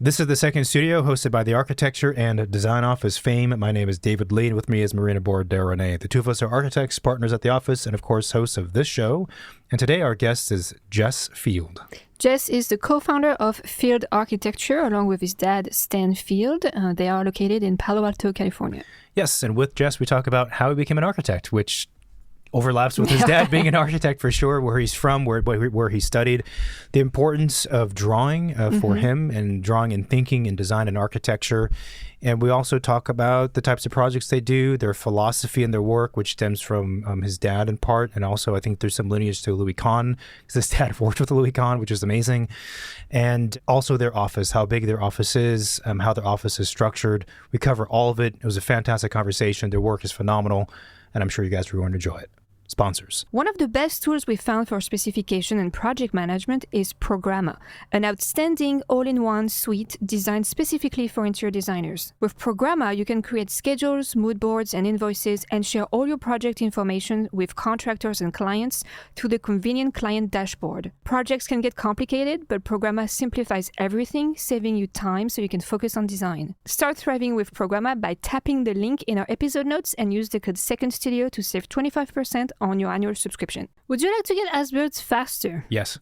This is the Second Studio, hosted by the Architecture and Design Office fame. My name is David Lee, and with me is Marina Bordero-Renee. The two of us are architects, partners at the office, and of course, hosts of this show. And today our guest is Jess Field. Jess is the co-founder of Field Architecture, along with his dad, Stan Field. They are located in Palo Alto, California. Yes, and with Jess, we talk about how he became an architect, which overlaps with his dad being an architect for sure, where he's from, where he studied, the importance of drawing for him, and drawing and thinking and design and architecture. And we also talk about the types of projects they do, their philosophy in their work, which stems from his dad in part. And also I think there's some lineage to Louis Kahn, because his dad worked with Louis Kahn, which is amazing. And also their office, how big their office is, how their office is structured. We cover all of it. It was a fantastic conversation. Their work is phenomenal, and I'm sure you guys are going to enjoy it. Sponsors. One of the best tools we found for specification and project management is Programma, an outstanding all-in-one suite designed specifically for interior designers. With Programma, you can create schedules, mood boards, and invoices, and share all your project information with contractors and clients through the convenient client dashboard. Projects can get complicated, but Programma simplifies everything, saving you time so you can focus on design. Start thriving with Programma by tapping the link in our episode notes and use the code SECONDSTUDIO to save 25% on your annual subscription. Would you like to get Asbirds faster? Yes.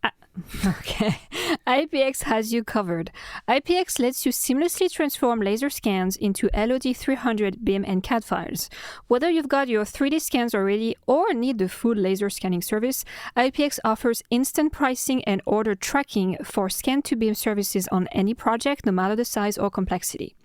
Okay. IPX has you covered. IPX lets you seamlessly transform laser scans into LOD 300 BIM and CAD files. Whether you've got your 3D scans already or need the full laser scanning service, IPX offers instant pricing and order tracking for scan-to-BIM services on any project, no matter the size or complexity.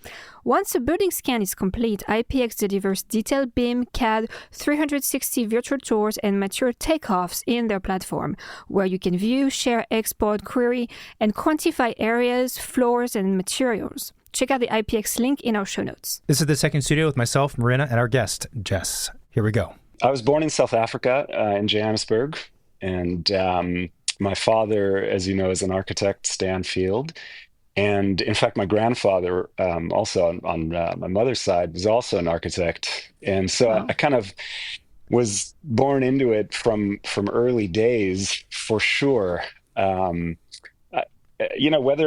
Once a building scan is complete, IPX delivers detailed BIM, CAD, 360 virtual tours, and material takeoffs in their platform, where you can view, share, export, query, and quantify areas, floors, and materials. Check out the IPX link in our show notes. This is the Second Studio with myself, Marina, and our guest, Jess. Here we go. I was born in South Africa, in Johannesburg, and my father, as you know, is an architect, Stan Field. And in fact, my grandfather, also on my mother's side, was also an architect. And so I kind of was born into it from early days, for sure. Whether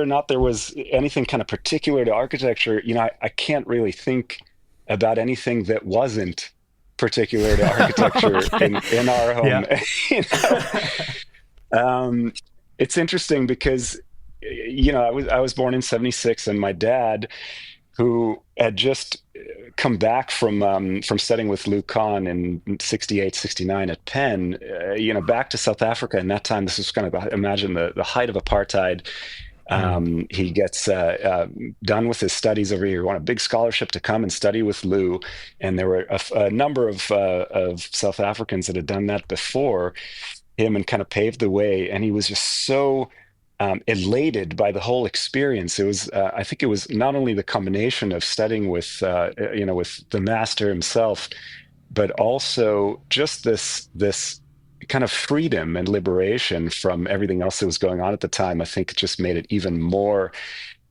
or not there was anything kind of particular to architecture, I can't really think about anything that wasn't particular to architecture in our home. Yeah. It's interesting because I was born in 1976, and my dad, who had just come back from studying with Lou Kahn in 1968, 1969 at Penn, back to South Africa. And that time, this was kind of, imagine the height of apartheid. He gets done with his studies over here. He won a big scholarship to come and study with Lou. And there were a number of South Africans that had done that before him and kind of paved the way. And he was just so elated by the whole experience. It was, I think, it was not only the combination of studying with the master himself, but also just this kind of freedom and liberation from everything else that was going on at the time. I think it just made it even more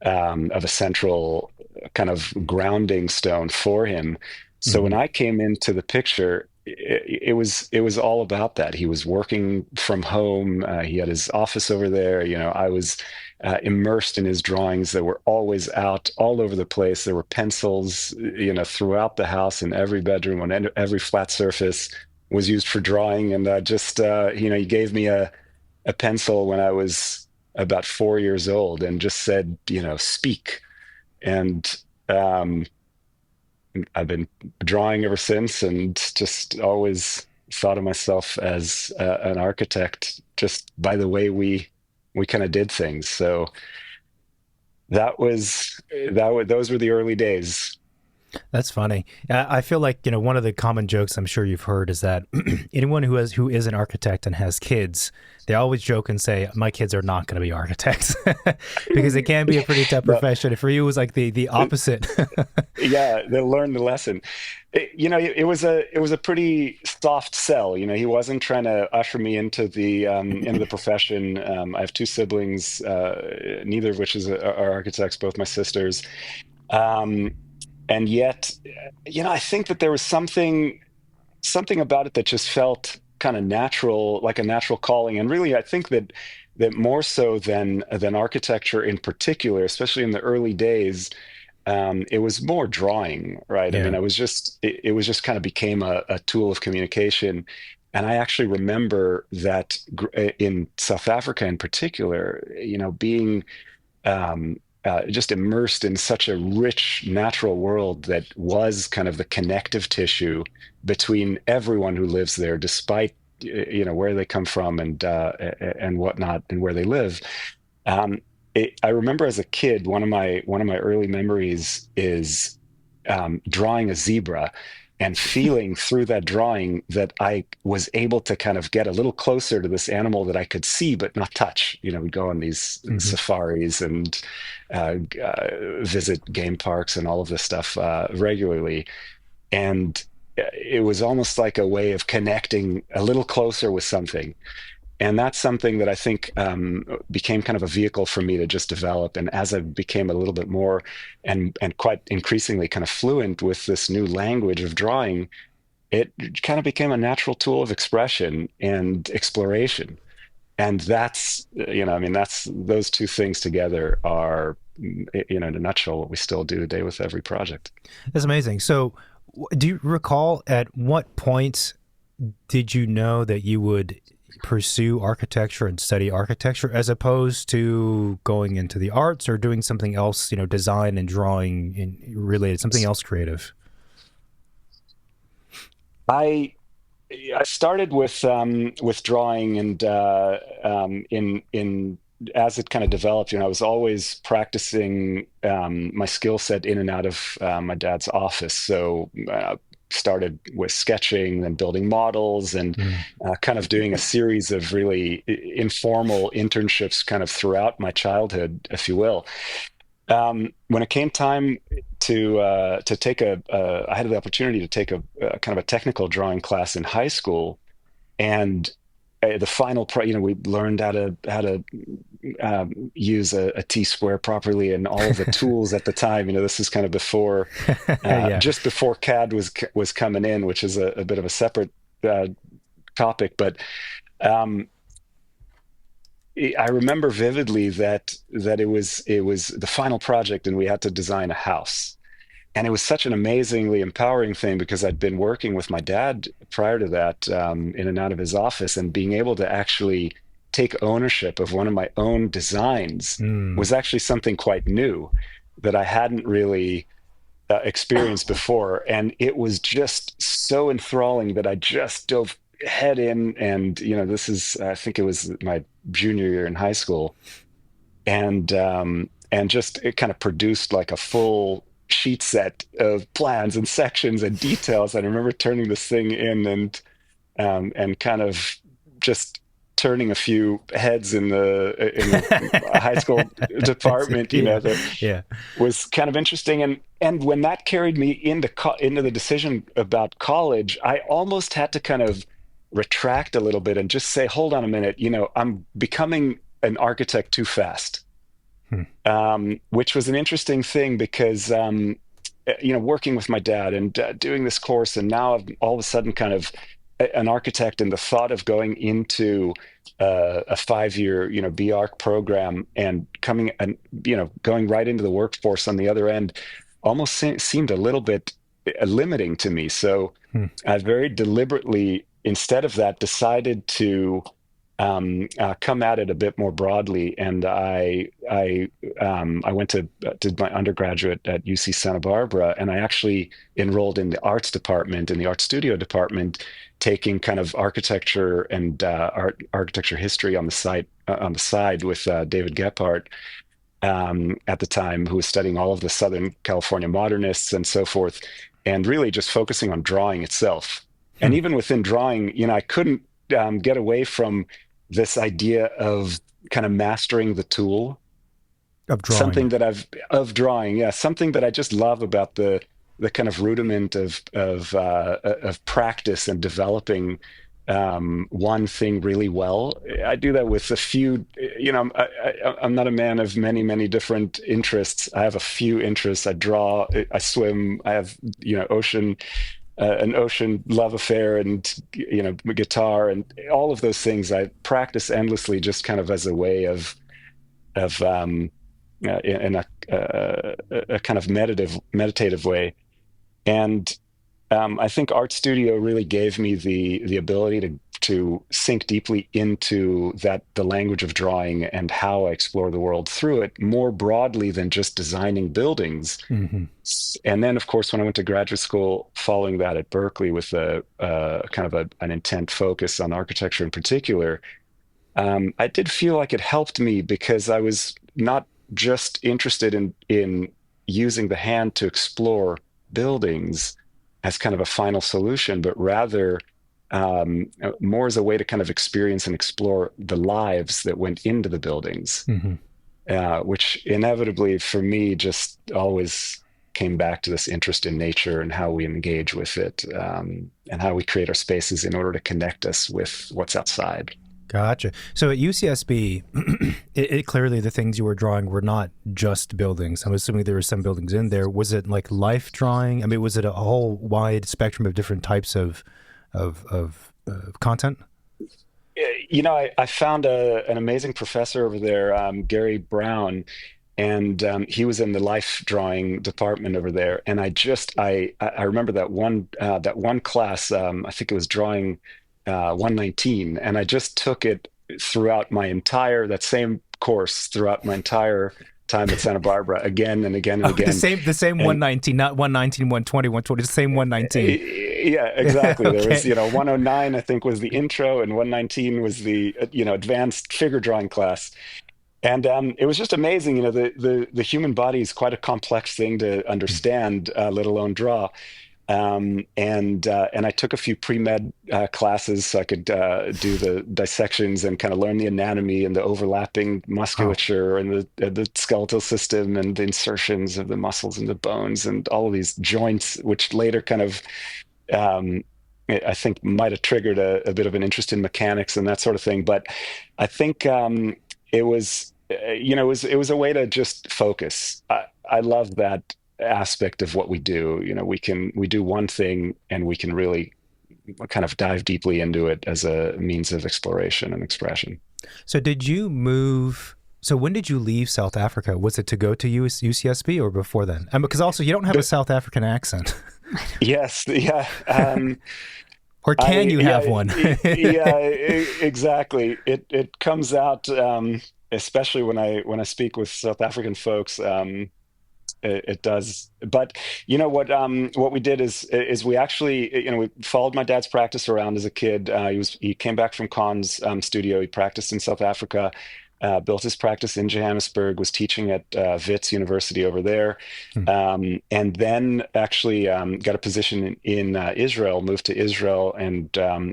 of a central kind of grounding stone for him. So when I came into the picture, it was all about that. He was working from home. He had his office over there. I was immersed in his drawings that were always out all over the place. There were pencils, throughout the house, in every bedroom, on every flat surface was used for drawing. And he gave me a pencil when I was about 4 years old and just said, speak. And I've been drawing ever since, and just always thought of myself as an architect just by the way we kind of did things. So those were the early days. That's funny. I feel like, one of the common jokes I'm sure you've heard is that anyone who is an architect and has kids, they always joke and say, my kids are not going to be architects because it can be a pretty tough profession. For you, it was like the opposite. Yeah, they learned the lesson. It was a pretty soft sell. He wasn't trying to usher me into the profession. I have two siblings, neither of which are architects, both my sisters. And yet, I think that there was something about it that just felt kind of natural, like a natural calling. And really, I think that that more so than architecture in particular, especially in the early days, it was more drawing, right? I mean, Yeah. it was just kind of became a tool of communication. And I actually remember that in South Africa in particular, being just immersed in such a rich natural world that was kind of the connective tissue between everyone who lives there, despite where they come from and whatnot and where they live. Um, I remember as a kid, one of my early memories is drawing a zebra and feeling through that drawing that I was able to kind of get a little closer to this animal that I could see but not touch. We'd go on these Hmm. safaris and visit game parks and all of this stuff regularly. And it was almost like a way of connecting a little closer with something. And that's something that I think became kind of a vehicle for me to just develop. And as I became a little bit more and quite increasingly kind of fluent with this new language of drawing, it kind of became a natural tool of expression and exploration. And I mean, that's those two things together are, in a nutshell, what we still do today with every project. That's amazing. So, do you recall at what point did you know that you would pursue architecture and study architecture as opposed to going into the arts or doing something else, design and drawing related, something else creative? I I started with drawing, and in as it kind of developed, I was always practicing my skill set in and out of my dad's office. So started with sketching, then building models, and Mm. kind of doing a series of really informal internships kind of throughout my childhood, if you will. When it came time to take I had the opportunity to take a kind of a technical drawing class in high school, and the final we learned how to use a T-square properly and all of the tools at the time. This is kind of before, Yeah. just before CAD was coming in, which is a bit of a separate topic, but. Um, I remember vividly that it was the final project, and we had to design a house. And it was such an amazingly empowering thing because I'd been working with my dad prior to that, in and out of his office, and being able to actually take ownership of one of my own designs Mm. was actually something quite new that I hadn't really experienced before. And it was just so enthralling that I just dove head in. And, this is, I think it was my junior year in high school. And just it kind of produced like a full sheet set of plans and sections and details. And I remember turning this thing in and kind of just turning a few heads in the high school department, Yeah. that Yeah. was kind of interesting. And when that carried me into the decision about college, I almost had to kind of retract a little bit and just say, hold on a minute, I'm becoming an architect too fast. Hmm. Which was an interesting thing because working with my dad and doing this course, and now I'm all of a sudden kind of an architect, and the thought of going into a 5-year BArch program and coming and going right into the workforce on the other end almost seemed a little bit limiting to me. So Hmm. I very deliberately, instead of that, decided to come at it a bit more broadly, and I went to did my undergraduate at UC Santa Barbara, and I actually enrolled in the arts department, in the art studio department, taking kind of architecture and architecture history on the side with David Gephardt at the time, who was studying all of the Southern California modernists and so forth, and really just focusing on drawing itself. And Hmm. even within drawing, I couldn't get away from this idea of kind of mastering the tool, Of drawing. something that of drawing, yeah, something that I just love about the kind of rudiment of practice and developing one thing really well. I do that with a few. I'm not a man of many different interests. I have a few interests. I draw, I swim, I have ocean an ocean love affair, and guitar and all of those things I practice endlessly, just kind of as a way of in a kind of meditative way. And I think Art Studio really gave me the ability to sink deeply into the language of drawing and how I explore the world through it more broadly than just designing buildings. Mm-hmm. And then, of course, when I went to graduate school, following that at Berkeley with a kind of an intent focus on architecture in particular, I did feel like it helped me because I was not just interested in using the hand to explore buildings as kind of a final solution, but rather more as a way to kind of experience and explore the lives that went into the buildings, Mm-hmm. which inevitably for me just always came back to this interest in nature and how we engage with it, and how we create our spaces in order to connect us with what's outside. Gotcha. So at UCSB, it clearly the things you were drawing were not just buildings. I'm assuming there were some buildings in there. Was it like life drawing? I mean, was it a whole wide spectrum of different types of content? I found an amazing professor over there, Gary Brown, and he was in the life drawing department over there. And I remember that one class. I think it was drawing 119, and I just took it throughout that same course throughout my entire time at Santa Barbara, again and again and again. The same 119, not 119, 120, 120, the same 119. Yeah, exactly. Okay. There was, 109, I think, was the intro, and 119 was the, advanced figure drawing class. And it was just amazing. The human body is quite a complex thing to understand, let alone draw. And I took a few pre-med classes so I could do the dissections and kind of learn the anatomy and the overlapping musculature and the skeletal system and the insertions of the muscles and the bones and all of these joints, which later kind of I think might have triggered a bit of an interest in mechanics and that sort of thing. But I think it was a way to just focus. I love that aspect of what we do. We do one thing and we can really kind of dive deeply into it as a means of exploration and expression. So when did you leave South Africa? Was it to go to UCSB or before then? Because also you don't have a South African accent. Yes. Yeah. Or can you have one? Yeah, exactly. It comes out, especially when I speak with South African folks. It does. But what we did is we actually, we followed my dad's practice around as a kid. He came back from Khan's studio. He practiced in South Africa, built his practice in Johannesburg, was teaching at Wits University over there, and then actually got a position in Israel, moved to Israel, and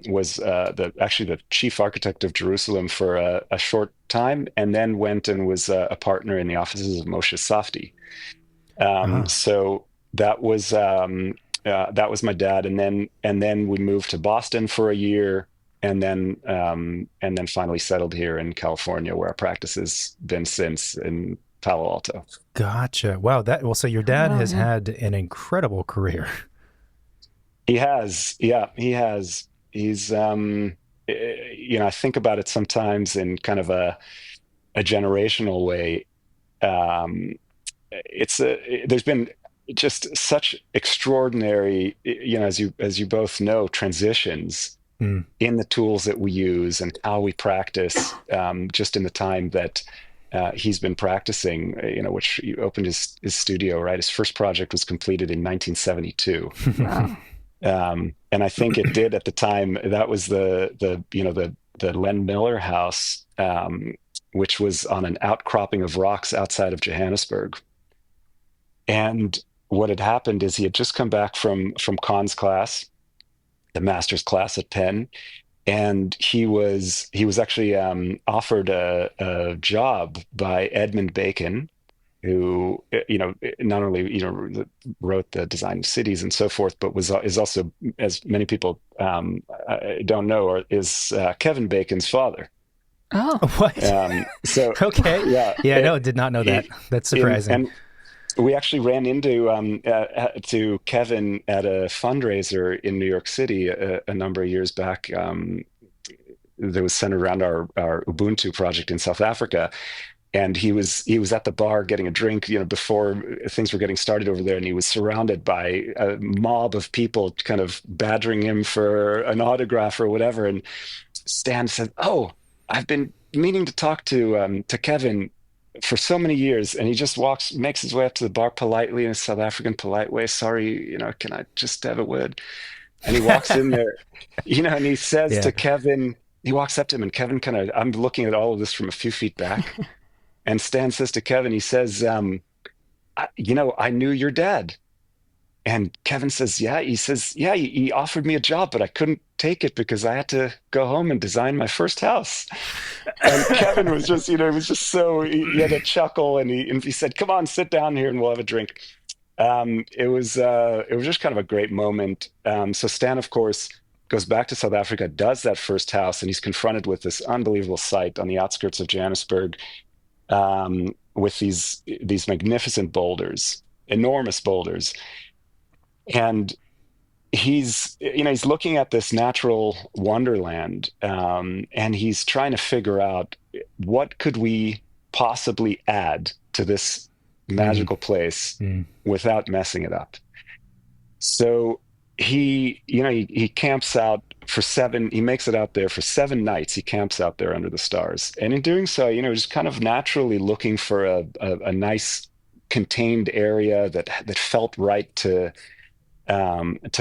was the chief architect of Jerusalem for a short time, and then went and was a partner in the offices of Moshe Safdie. So that was my dad, and then we moved to Boston for a year, and then finally settled here in California, where our practice has been since in Palo Alto. Gotcha. Wow. So your dad has had an incredible career. He has. Yeah, he has. He's I think about it sometimes in kind of a generational way. There's been just such extraordinary, as you both know, transitions in the tools that we use and how we practice, just in the time that he's been practicing, which he opened his studio, right? His first project was completed in 1972. Wow. And I think it did at the time. That was the Len Miller house, which was on an outcropping of rocks outside of Johannesburg. And what had happened is he had just come back from Khan's class, the master's class at Penn, and he was actually offered a job by Edmund Bacon, who not only wrote the Design of Cities and so forth, but is also, as many people don't know, is Kevin Bacon's father. Oh, what? So okay, yeah, no, did not know that. That's surprising. We actually ran into to Kevin at a fundraiser in New York City a number of years back. That was centered around our Ubuntu project in South Africa, and he was at the bar getting a drink, before things were getting started over there, and he was surrounded by a mob of people kind of badgering him for an autograph or whatever. And Stan said, "Oh, I've been meaning to talk to Kevin for so many years," and he just makes his way up to the bar politely in a South African polite way. "Sorry, can I just have a word?" And he walks in there, and he says to Kevin, he walks up to him, and Kevin I'm looking at all of this from a few feet back, and Stan says to Kevin, he says, I knew your dad." And Kevin says, "Yeah." He says, "Yeah, he offered me a job, but I couldn't take it because I had to go home and design my first house." And Kevin was just, it was just so, he had a chuckle, and he said, "Come on, sit down here and we'll have a drink." It was just kind of a great moment. So Stan, of course, goes back to South Africa, does that first house, and he's confronted with this unbelievable site on the outskirts of Johannesburg, with these magnificent boulders, enormous boulders. And he's looking at this natural wonderland, and he's trying to figure out what could we possibly add to this magical place without messing it up. So he camps out he makes it out there for 7 nights. He camps out there under the stars, and in doing so, just kind of naturally looking for a nice contained area that felt right to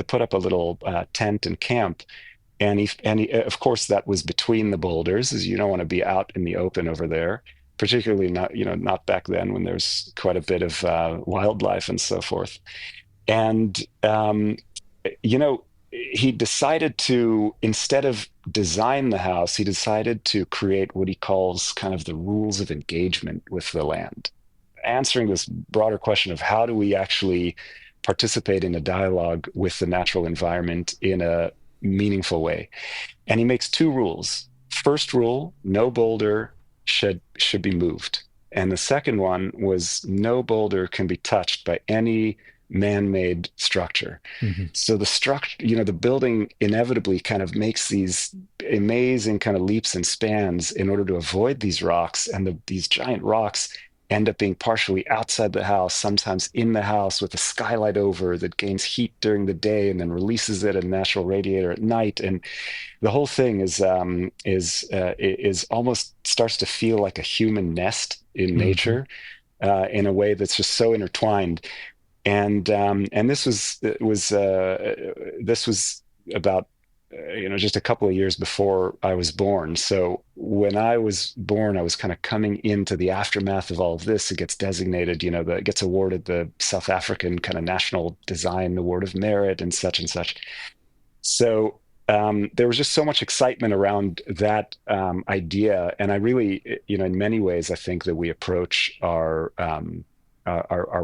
put up a little tent and camp. And he, of course, that was between the boulders, as you don't want to be out in the open over there, particularly not back then when there's quite a bit of wildlife and so forth. And he decided to, instead of design the house, he decided to create what he calls kind of the rules of engagement with the land, answering this broader question of how do we actually participate in a dialogue with the natural environment in a meaningful way. And he makes 2 rules. First rule, no boulder should be moved. And the second one was no boulder can be touched by any man-made structure. So the structure, the building inevitably kind of makes these amazing kind of leaps and spans in order to avoid these rocks, and these giant rocks end up being partially outside the house, sometimes in the house with a skylight over that gains heat during the day and then releases it in a natural radiator at night. And the whole thing is almost starts to feel like a human nest in nature, in a way that's just so intertwined. And this was about just a couple of years before I was born. So when I was born, I was kind of coming into the aftermath of all of this. It gets designated, it gets awarded the South African kind of National Design Award of Merit and such and such. So there was just so much excitement around that idea. And I really, in many ways, I think that we approach our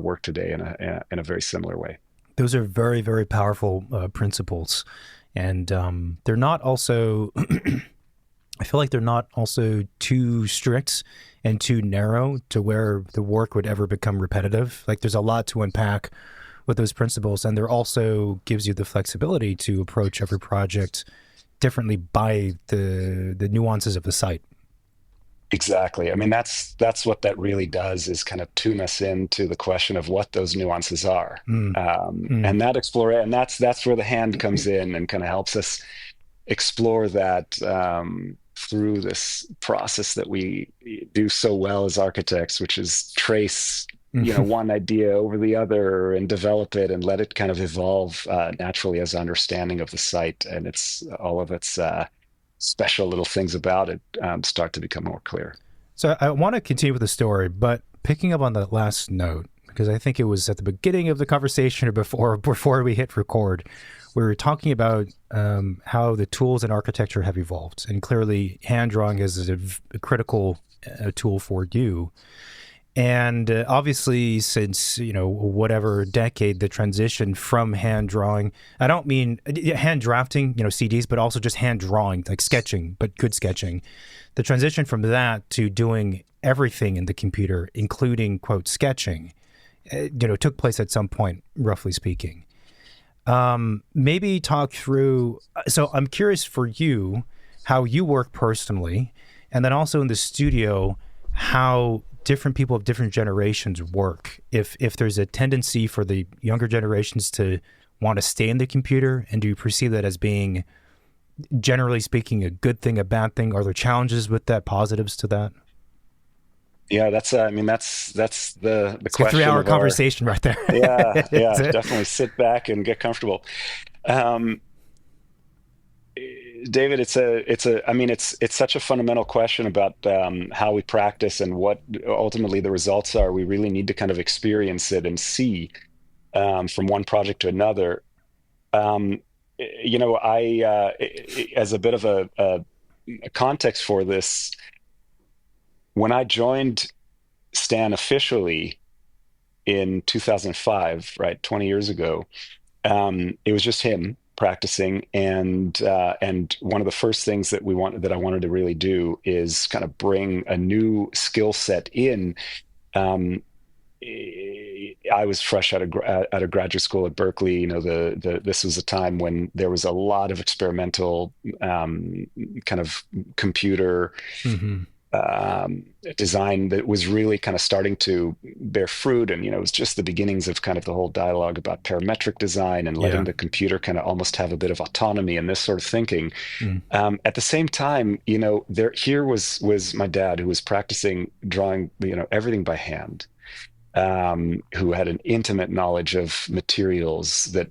work today in a very similar way. Those are very, very powerful principles. And they're not also, I feel like they're not also too strict and too narrow to where the work would ever become repetitive. Like there's a lot to unpack with those principles, and they're also gives you the flexibility to approach every project differently by the nuances of the site. Exactly. I mean, that's what that really does, is kind of tune us into the question of what those nuances are. And that's where the hand comes in and kind of helps us explore that through this process that we do so well as architects, which is trace, one idea over the other and develop it and let it kind of evolve naturally as understanding of the site, and it's all of its special little things about it start to become more clear. So I want to continue with the story, but picking up on that last note, because I think it was at the beginning of the conversation or before we hit record, we were talking about how the tools in architecture have evolved, and clearly hand drawing is a critical tool for you. And obviously, since, whatever decade, the transition from hand drawing, I don't mean hand drafting, CDs, but also just hand drawing, like sketching, but good sketching. The transition from that to doing everything in the computer, including, quote, sketching, took place at some point, roughly speaking. Maybe talk through. So I'm curious for you how you work personally, and then also in the studio, how different people of different generations work. If there's a tendency for the younger generations to want to stay in the computer, and do you perceive that as being, generally speaking, a good thing, a bad thing? Are there challenges with that, positives to that? Yeah, that's the It's a question 3-hour of our. conversation right there. Yeah, It's yeah, definitely sit back and get comfortable. Um, David, it's such a fundamental question about how we practice and what ultimately the results are. We really need to kind of experience it and see from one project to another. Um, as a bit of a context for this, when I joined Stan officially in 2005, right, 20 years ago, it was just him practicing, and one of the first things that I wanted to really do is kind of bring a new skill set in. Um, I was fresh out of graduate school at Berkeley. This was a time when there was a lot of experimental kind of computer hmm um, design that was really kind of starting to bear fruit. And, it was just the beginnings of kind of the whole dialogue about parametric design and letting Yeah. the computer kind of almost have a bit of autonomy and this sort of thinking. Mm. At the same time, here was my dad, who was practicing drawing, everything by hand, who had an intimate knowledge of materials that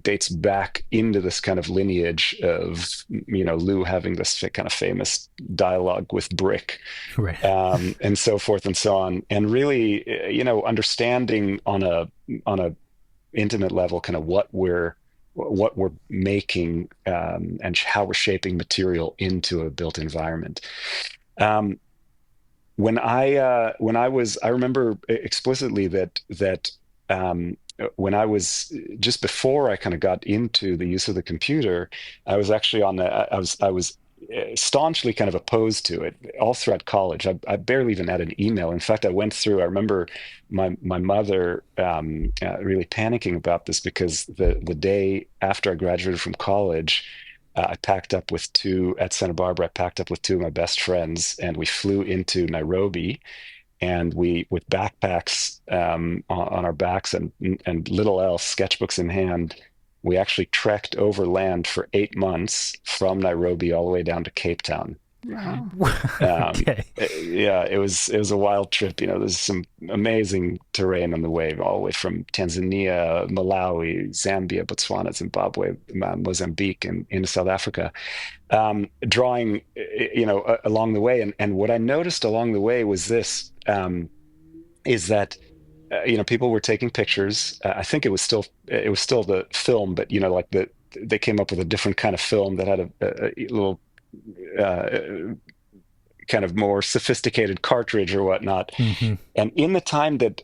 dates back into this kind of lineage of Lou having this kind of famous dialogue with brick, Right. and so forth and so on, and really understanding on a intimate level kind of what we're making, and how we're shaping material into a built environment. Um, I remember explicitly that when I was just before I kind of got into the use of the computer, I was actually I was staunchly kind of opposed to it all throughout college. I barely even had an email. In fact, I remember my mother really panicking about this, because the day after I graduated from college, I packed up with two at Santa Barbara. I packed up with two of my best friends, and we flew into Nairobi. And we, with backpacks on our backs and little else, sketchbooks in hand, we actually trekked overland for 8 months from Nairobi all the way down to Cape Town. Wow. Okay. Yeah, it was a wild trip. There's some amazing terrain on the way, all the way from Tanzania, Malawi, Zambia, Botswana, Zimbabwe, Mozambique, and into South Africa, drawing, along the way. And what I noticed along the way was this, is that people were taking pictures. I think it was still the film, but like they came up with a different kind of film that had a little uh, kind of more sophisticated cartridge or whatnot. hmm And in the time that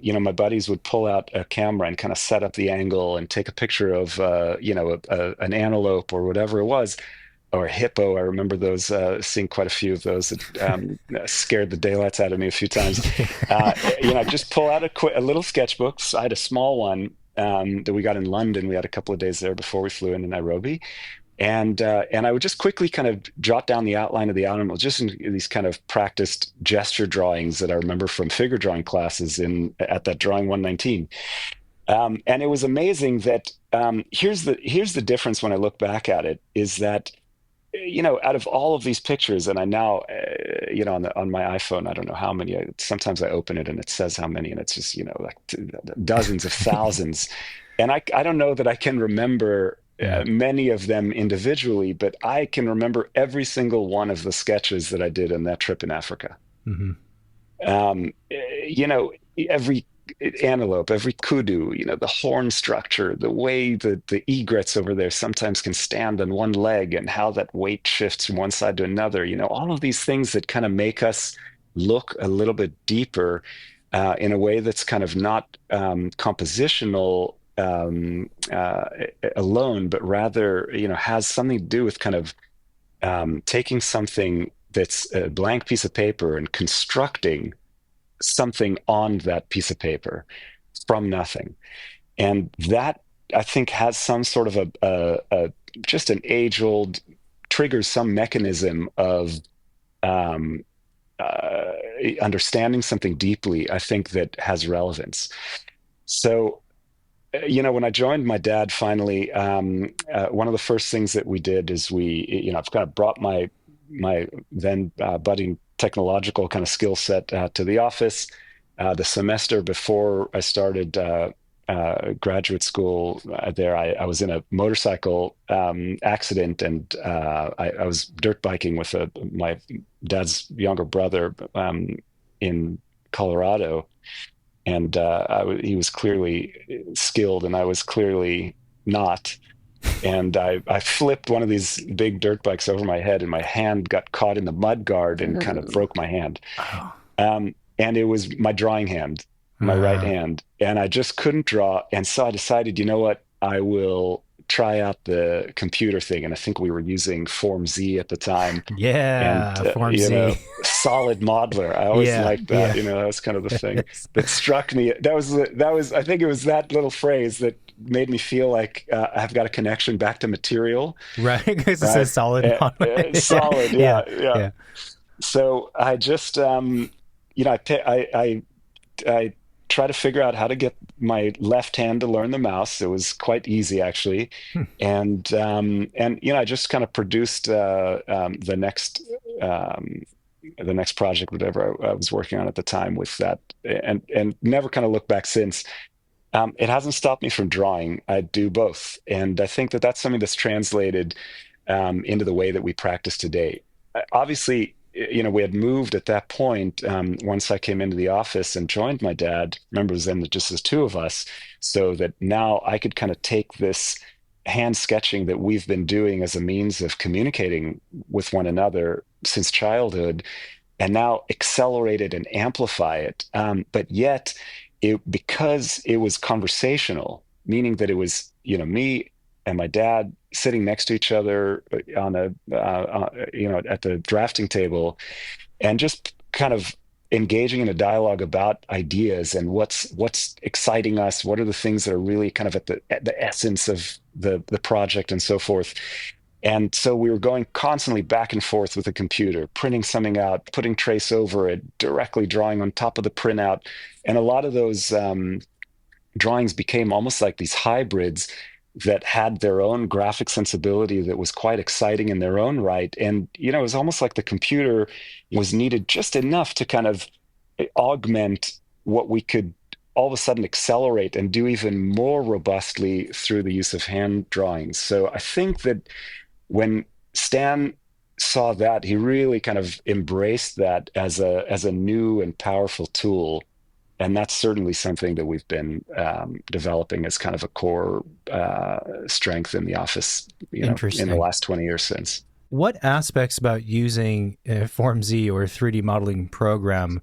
my buddies would pull out a camera and kind of set up the angle and take a picture of an antelope or whatever it was, or a hippo. I remember those, seeing quite a few of those that scared the daylights out of me a few times. Just pull out a little sketchbook. So I had a small one that we got in London. We had a couple of days there before we flew into Nairobi. And I would just quickly kind of jot down the outline of the animal, just in these kind of practiced gesture drawings that I remember from figure drawing classes at that Drawing 119. And it was amazing that, here's the difference when I look back at it, is that out of all of these pictures, and I now, on my iPhone, I don't know how many. Sometimes I open it and it says how many, and it's just like dozens of thousands. And I don't know that I can remember Yeah. many of them individually, but I can remember every single one of the sketches that I did in that trip in Africa. hmm Every antelope, every kudu, the horn structure, the way the egrets over there sometimes can stand on one leg, and how that weight shifts from one side to another, all of these things that kind of make us look a little bit deeper, in a way that's kind of not compositional alone, but rather, has something to do with kind of taking something that's a blank piece of paper and constructing something on that piece of paper from nothing. And that, I think, has some sort of a just an age-old, triggers some mechanism of um, uh, understanding something deeply, I think, that has relevance. So, when I joined my dad finally, one of the first things that we did is I've kind of brought my then budding technological kind of skill set to the office. The semester before I started graduate school there, I was in a motorcycle accident, and I was dirt biking with my dad's younger brother in Colorado, and he was clearly skilled, and I was clearly not. And I flipped one of these big dirt bikes over my head, and my hand got caught in the mud guard and kind of broke my hand. Oh. And it was my drawing hand, my right hand, and I just couldn't draw. And so I decided, you know what, I will try out the computer thing. And I think we were using Form Z at the time. Yeah, and Form Z. Solid modeler. I always liked that. Yeah. That was kind of the thing that struck me. That was I think it was that little phrase that made me feel like I've got a connection back to material. Right, because it says solid on it. Solid. Yeah. So I just I try to figure out how to get my left hand to learn the mouse. It was quite easy, actually. And I just kind of produced the next project, whatever I was working on at the time, with that, and never kind of looked back since. It hasn't stopped me from drawing. I do both, and I think that that's something that's translated into the way that we practice today. Obviously, we had moved at that point, once I came into the office and joined my dad. Remember, it was then just as two of us, so that now I could kind of take this hand sketching that we've been doing as a means of communicating with one another since childhood, and now accelerate it and amplify it. But yet, because it was conversational, meaning that it was, me and my dad sitting next to each other on at the drafting table, and just kind of engaging in a dialogue about ideas and what's exciting us, what are the things that are really kind of at the essence of the project, and so forth. And so we were going constantly back and forth with the computer, printing something out, putting trace over it, directly drawing on top of the printout. And a lot of those drawings became almost like these hybrids that had their own graphic sensibility that was quite exciting in their own right. And, it was almost like the computer was needed just enough to kind of augment what we could all of a sudden accelerate and do even more robustly through the use of hand drawings. So I think that when Stan saw that, he really kind of embraced that as a new and powerful tool. And that's certainly something that we've been developing as kind of a core strength in the office, in the last 20 years since. What aspects about using Form Z or a 3D modeling program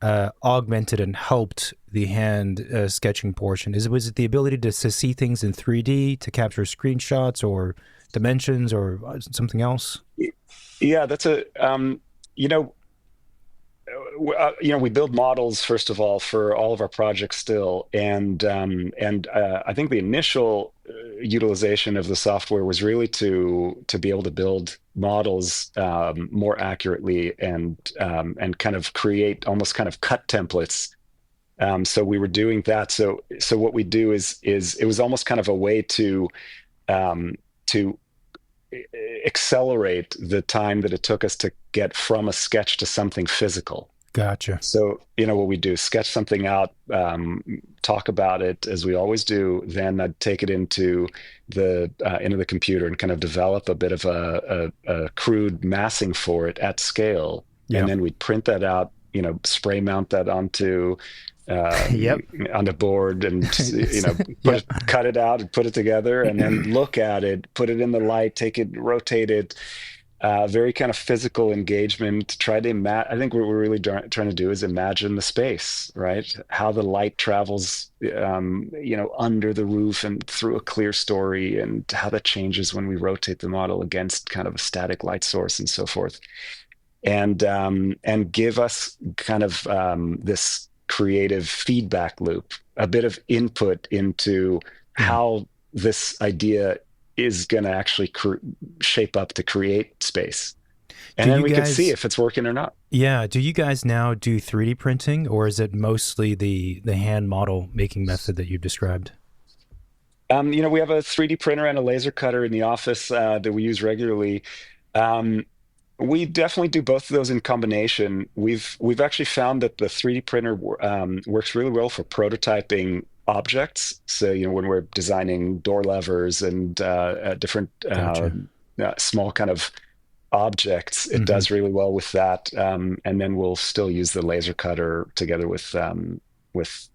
augmented and helped the hand sketching portion? Was it the ability to see things in 3D, to capture screenshots or dimensions, or something else? Yeah, that's we build models, first of all, for all of our projects still, and I think the initial utilization of the software was really to be able to build models more accurately, and kind of create almost kind of cut templates. So we were doing that. So what we do is it was almost kind of a way to accelerate the time that it took us to get from a sketch to something physical. Gotcha. So, what we do, sketch something out, talk about it as we always do, then I'd take it into the computer and kind of develop a bit of a crude massing for it at scale. Yeah. And then we'd print that out, spray mount that onto on the board, and cut it out and put it together, and then look at it, put it in the light, take it, rotate it. Very kind of physical engagement. I think what we're really trying to do is imagine the space, right? How the light travels, under the roof and through a clear story, and how that changes when we rotate the model against kind of a static light source, and so forth. and give us kind of this creative feedback loop, a bit of input into Hmm. how this idea is going to actually shape up to create space. Do And then you we could see guys, if it's working or not. yeah, do you guys now do 3D printing, or is it mostly the hand model making method that you've described? We have a 3D printer and a laser cutter in the office that we use regularly. Um, we definitely do both of those in combination. We've actually found that the 3D printer works really well for prototyping objects. So, when we're designing door levers and different Gotcha. small kind of objects, it Hmm. does really well with that. And then we'll still use the laser cutter together with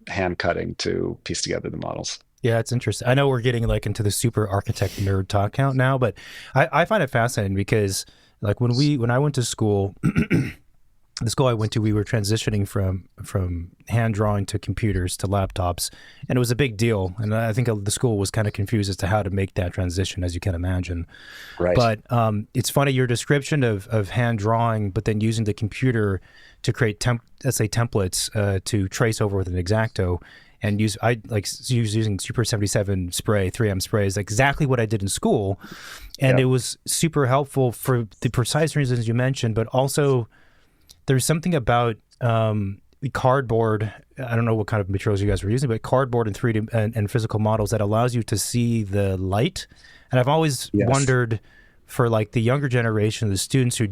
hand cutting to piece together the models. Yeah, it's interesting. I know we're getting like into the super architect nerd talk count now, but I find it fascinating because like when I went to school, the school I went to, we were transitioning from hand drawing to computers to laptops, and it was a big deal. And I think the school was kind of confused as to how to make that transition, as you can imagine. Right. But it's funny your description of hand drawing, but then using the computer to create let's say templates to trace over with an X-Acto, and using Super 77 spray, 3M spray is exactly what I did in school, and Yeah. it was super helpful for the precise reasons you mentioned, but also there's something about cardboard. I don't know what kind of materials you guys were using, but cardboard and 3D and physical models that allows you to see the light. And I've always Yes. wondered for like the younger generation, the students who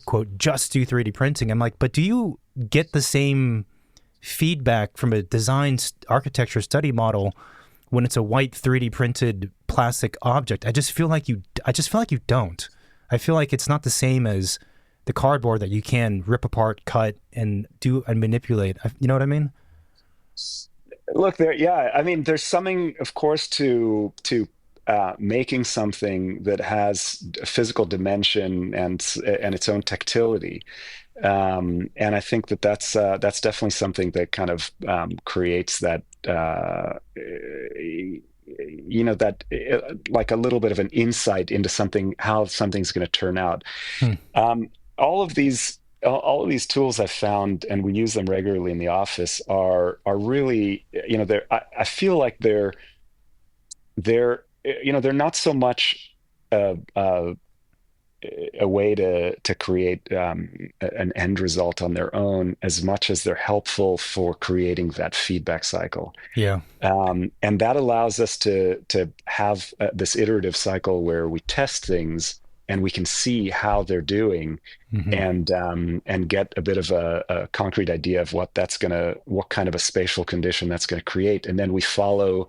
quote just do 3D printing. I'm like, but do you get the same feedback from a design architecture study model when it's a white 3D printed plastic object? I just feel like you don't. I feel like it's not the same as the cardboard that you can rip apart, cut, and do and manipulate. You know what I mean? Look there. Yeah. I mean, there's something, of course, to making something that has a physical dimension and its own tactility. And I think that that's definitely something that kind of creates that that like a little bit of an insight into something, how something's going to turn out. Hmm. Um, all of these tools I've found, and we use them regularly in the office, are really, they're I feel like they're not so much a way to create an end result on their own as much as they're helpful for creating that feedback cycle. Yeah. And that allows us to have this iterative cycle where we test things and we can see how they're doing, Hmm. and get a bit of a concrete idea of what kind of a spatial condition that's gonna create, and then we follow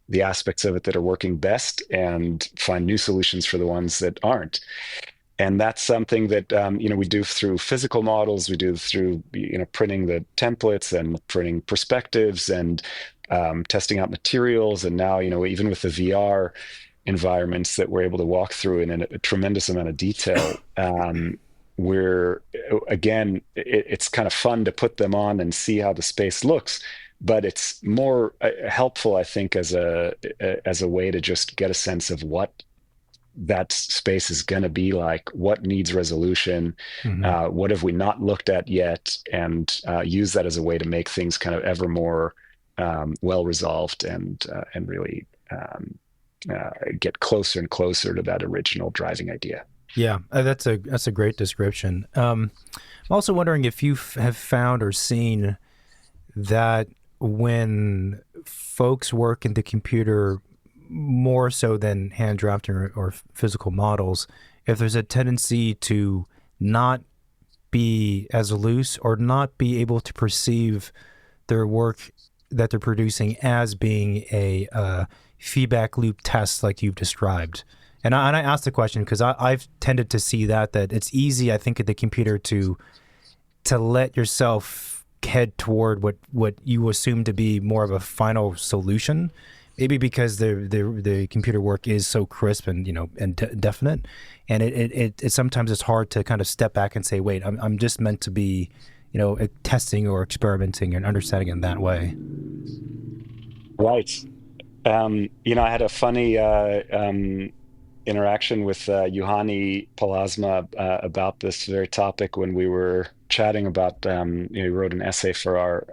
the aspects of it that are working best and find new solutions for the ones that aren't. And that's something that we do through physical models. We do through printing the templates and printing perspectives and testing out materials. And now even with the VR environments that we're able to walk through in a tremendous amount of detail, we're again, it's kind of fun to put them on and see how the space looks. But it's more helpful, I think, as a way to just get a sense of what that space is going to be like, what needs resolution, Hmm. what have we not looked at yet, and use that as a way to make things kind of ever more well resolved and really get closer and closer to that original driving idea. Yeah, that's a great description. I'm also wondering if you have found or seen that when folks work in the computer more so than hand drafting or physical models, if there's a tendency to not be as loose or not be able to perceive their work that they're producing as being a feedback loop test like you've described. And I asked the question because I've tended to see that it's easy, I think, at the computer to let yourself head toward what you assume to be more of a final solution. Maybe because the computer work is so crisp and definite, and it sometimes it's hard to kind of step back and say, wait, I'm just meant to be, testing or experimenting and understanding in that way. Right. I had a funny interaction with Juhani Palasma about this very topic when we were chatting about. He wrote an essay for our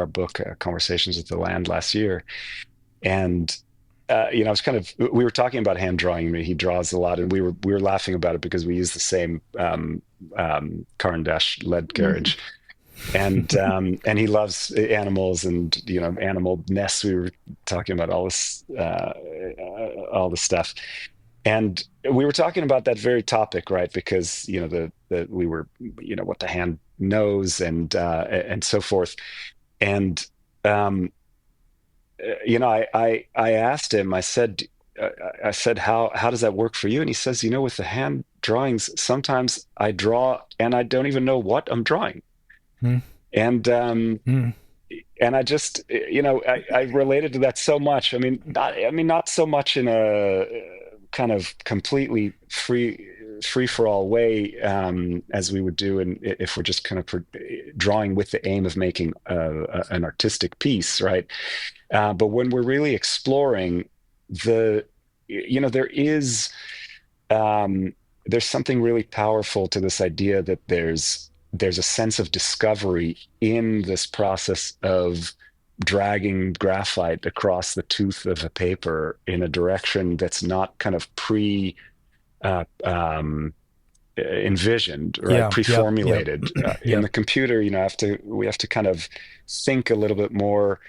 book, Conversations with the Land, last year, and I was we were talking about hand drawing. I mean, he draws a lot, and we were laughing about it because we use the same Caran d'Ache lead carriage. And he loves animals and animal nests. We were talking about all this stuff, and we were talking about that very topic, right? Because we were what the hand knows and so forth. And I asked him. I said, how does that work for you? And he says, with the hand drawings, sometimes I draw and I don't even know what I'm drawing. Hmm. And and I just I related to that so much. I mean, not so much in a kind of completely free for all way, as we would do, and if we're just kind of drawing with the aim of making an artistic piece, right? But when we're really exploring there is there's something really powerful to this idea that there's a sense of discovery in this process of dragging graphite across the tooth of a paper in a direction that's not kind of envisioned, right? Yeah, Pre-formulated. yep. In the computer, we have to kind of think a little bit more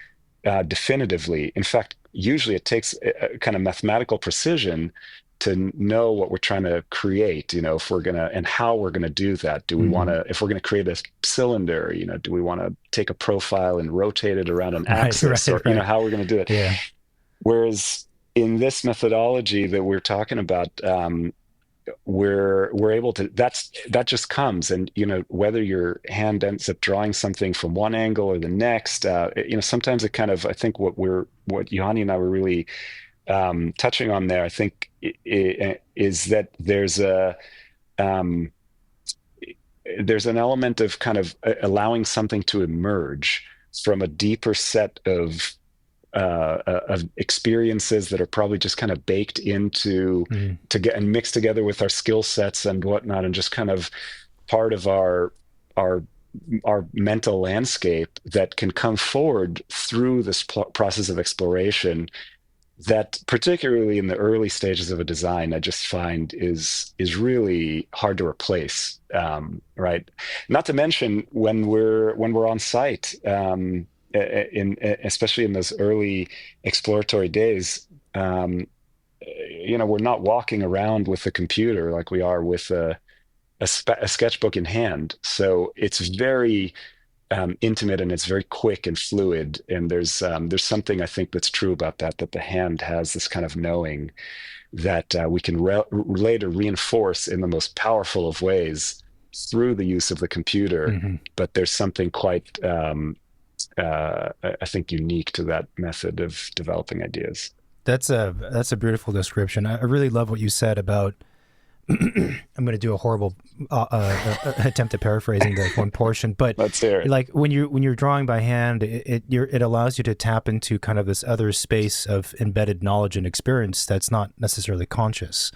definitively. In fact, usually it takes a kind of mathematical precision to know what we're trying to create, if we're gonna, and how we're gonna do that. Do we want to, if we're gonna create a cylinder, do we want to take a profile and rotate it around an axis, or how we're gonna do it? Yeah. Whereas in this methodology that we're talking about, we're able to, that just comes, and whether your hand ends up drawing something from one angle or the next, sometimes it kind of, I think what Juhani and I were really touching on there, I think, is that there's an element of kind of allowing something to emerge from a deeper set of experiences that are probably just kind of baked into to get and mixed together with our skill sets and whatnot, and just kind of part of our mental landscape that can come forward through this process of exploration, that particularly in the early stages of a design, I just find is really hard to replace, right? Not to mention when we're on site, especially in those early exploratory days, we're not walking around with a computer like we are with a sketchbook in hand. So it's very intimate, and it's very quick and fluid. And there's something, I think, that's true about that the hand has this kind of knowing that we can later reinforce in the most powerful of ways through the use of the computer. But there's something quite, I think, unique to that method of developing ideas. That's a beautiful description. I really love what you said about. I'm going to do a horrible attempt at paraphrasing that one portion, but let's hear it. Like when you're drawing by hand, it allows you to tap into kind of this other space of embedded knowledge and experience that's not necessarily conscious,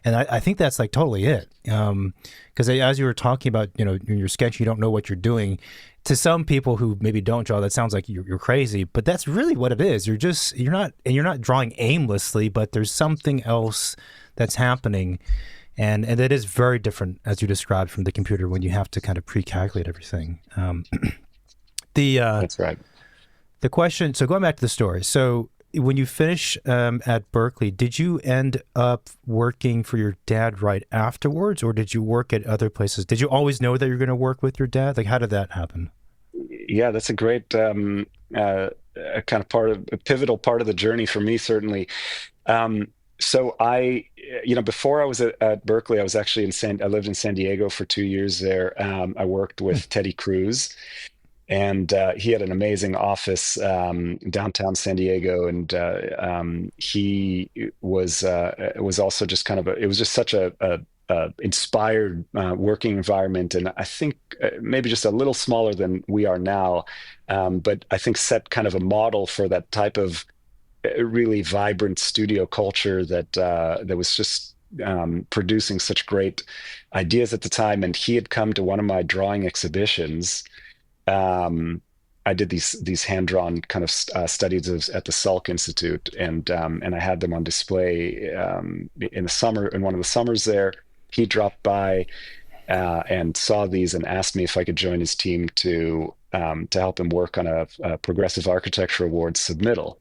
and I think that's like totally it. Because as you were talking about, in your sketch, you don't know what you're doing. To some people who maybe don't draw, that sounds like you're crazy, but that's really what it is. You're not drawing aimlessly, but there's something else that's happening. And it is very different, as you described, from the computer when you have to kind of pre-calculate everything. That's right. The question, so going back to the story, so when you finish at Berkeley, did you end up working for your dad right afterwards, or did you work at other places? Did you always know that you're going to work with your dad? Like, how did that happen? Yeah, that's a great kind of a pivotal part of the journey for me, certainly. So I, before I was at Berkeley, I was actually I lived in San Diego for 2 years there. I worked with Teddy Cruz, and he had an amazing office downtown San Diego, and he was also just kind of it was just such a inspired working environment, and I think maybe just a little smaller than we are now, but I think set kind of a model for that type of really vibrant studio culture that was just producing such great ideas at the time, and he had come to one of my drawing exhibitions. I did these hand-drawn kind of studies at the Salk Institute, and I had them on display in the summer, in one of the summers there. He dropped by and saw these and asked me if I could join his team to help him work on a Progressive Architecture Awards submittal,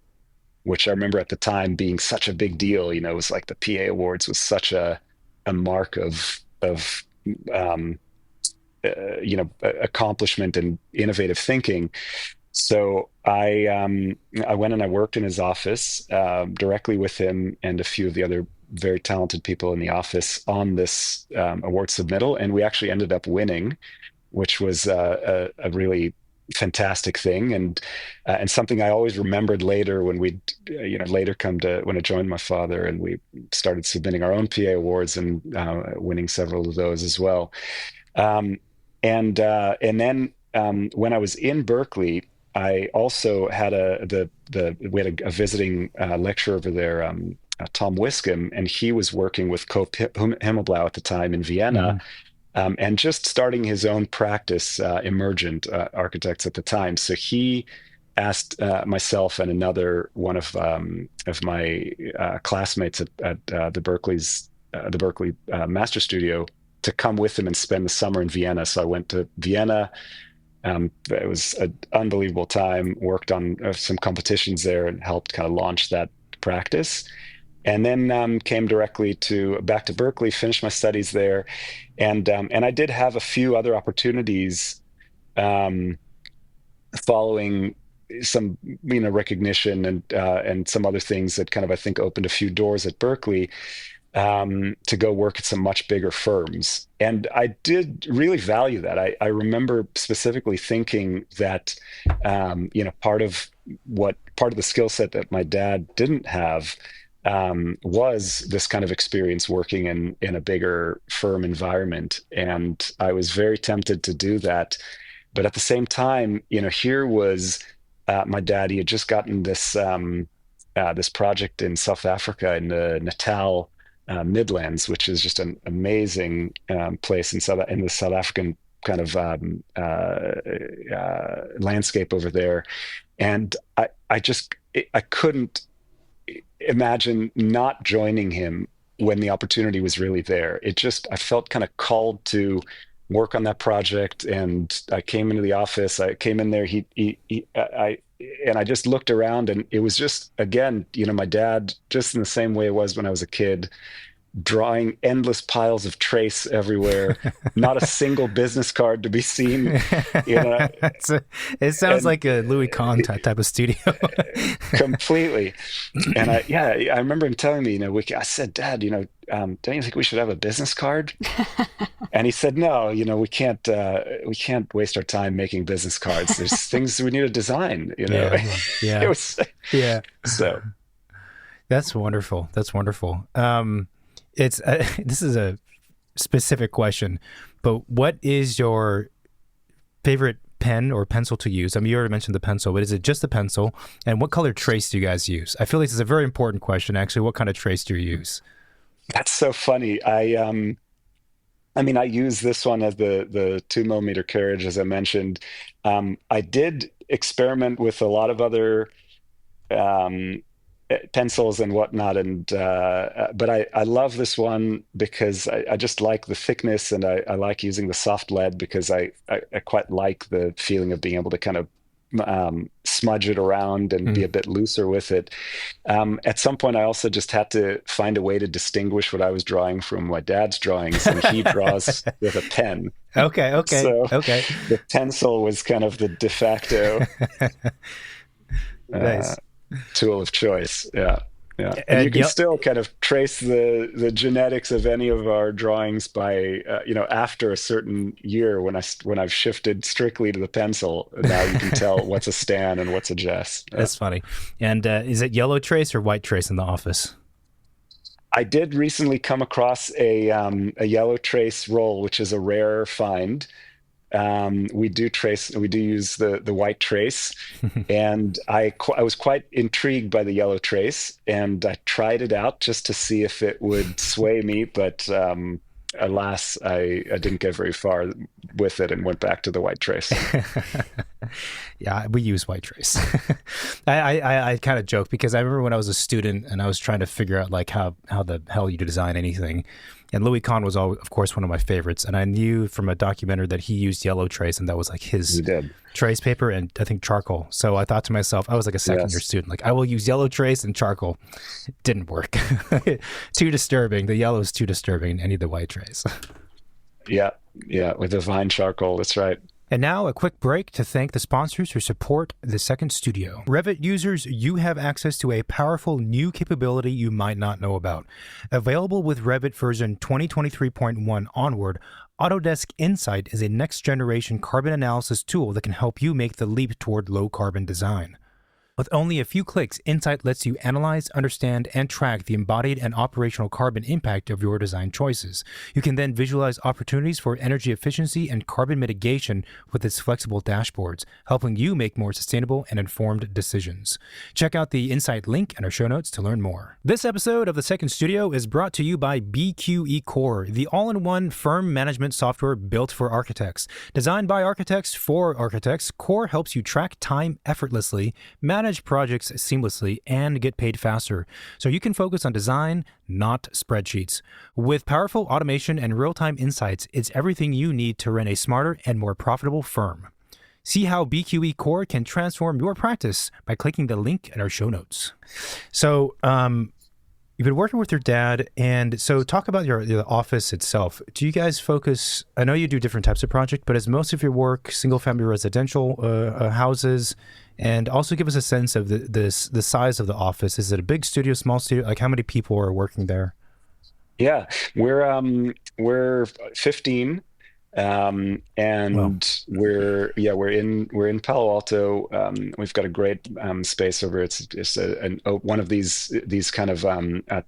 which I remember at the time being such a big deal. You know, it was like the PA Awards was such a mark of accomplishment and innovative thinking. So I went and I worked in his office directly with him and a few of the other very talented people in the office on this award submittal, and we actually ended up winning, which was a really fantastic thing, and something I always remembered later when we later come to when I joined my father and we started submitting our own PA awards and winning several of those as well. And then when I was in Berkeley, I also had we had a visiting lecturer over there, Tom Wiscombe, and he was working with Cope Himmelblau at the time in Vienna, and just starting his own practice, Emergent Architects at the time. So he asked myself and another one of my classmates at the Berkeley Master Studio to come with him and spend the summer in Vienna. So I went to Vienna. It was an unbelievable time, worked on some competitions there and helped kind of launch that practice. And then came directly back to Berkeley, finished my studies there. And I did have a few other opportunities following some recognition and some other things that kind of I think opened a few doors at Berkeley to go work at some much bigger firms. And I did really value that. I remember specifically thinking that part of the skill set that my dad didn't have was this kind of experience working in a bigger firm environment. And I was very tempted to do that. But at the same time, here was my dad. He had just gotten this project in South Africa in the Natal Midlands, which is just an amazing place in the South African kind of landscape over there. And I couldn't imagine not joining him when the opportunity was really there. I felt kind of called to work on that project, and I came into the office. I came in there. I just looked around, and it was just, again, my dad, just in the same way it was when I was a kid, drawing endless piles of trace everywhere, not a single business card to be seen. It sounds like a Louis Kahn type of studio. Completely. And I remember him telling me, I said, Dad, don't you think we should have a business card? And he said, no, we can't waste our time making business cards. There's things we need to design, Yeah. So that's wonderful. This is a specific question, but what is your favorite pen or pencil to use? I mean, you already mentioned the pencil, but is it just the pencil? And what color trace do you guys use? I feel like this is a very important question, actually. What kind of trace do you use? That's so funny. I use this one as the 2mm carriage, as I mentioned. I did experiment with a lot of other pencils and whatnot, but I love this one because I just like the thickness, and I like using the soft lead because I quite like the feeling of being able to kind of smudge it around and be a bit looser with it. At some point, I also just had to find a way to distinguish what I was drawing from my dad's drawings, and he draws with a pen. Okay. So the pencil was kind of the de facto nice tool of choice. Yeah. And you can still kind of trace the genetics of any of our drawings by after a certain year when I've shifted strictly to the pencil. Now you can tell what's a Stan and what's a Jess. That's funny. And is it yellow trace or white trace in the office? I did recently come across a yellow trace roll, which is a rare find. we do use the white trace, and I was quite intrigued by the yellow trace, and I tried it out just to see if it would sway me, but alas, I didn't get very far with it and went back to the white trace. Yeah, we use white trace. I kind of joke because I remember when I was a student and I was trying to figure out like how the hell you design anything. And Louis Kahn was, of course, one of my favorites. And I knew from a documentary that he used yellow trace, and that was like his trace paper and I think charcoal. So I thought to myself, I was like a second year student, like I will use yellow trace and charcoal. It didn't work. Too disturbing. The yellow is too disturbing. I need the white trace. Yeah, with the vine charcoal. That's right. And now a quick break to thank the sponsors who support the second studio. Revit users, you have access to a powerful new capability you might not know about. Available with Revit version 2023.1 onward, Autodesk Insight is a next-generation carbon analysis tool that can help you make the leap toward low-carbon design. With only a few clicks, Insight lets you analyze, understand, and track the embodied and operational carbon impact of your design choices. You can then visualize opportunities for energy efficiency and carbon mitigation with its flexible dashboards, helping you make more sustainable and informed decisions. Check out the Insight link in our show notes to learn more. This episode of The Second Studio is brought to you by BQE Core, the all-in-one firm management software built for architects. Designed by architects for architects, Core helps you track time effortlessly, manage projects seamlessly, and get paid faster, so you can focus on design, not spreadsheets. With powerful automation and real-time insights, it's everything you need to run a smarter and more profitable firm. See how BQE Core can transform your practice by clicking the link in our show notes. So, you've been working with your dad, and so talk about the office itself. Do you guys focus, I know you do different types of projects, but is most of your work single-family residential houses? And also give us a sense of the size of the office. Is it a big studio, small studio? Like how many people are working there? Yeah, we're 15, and Wow. we're in Palo Alto. We've got a great space over. It's one of these kind of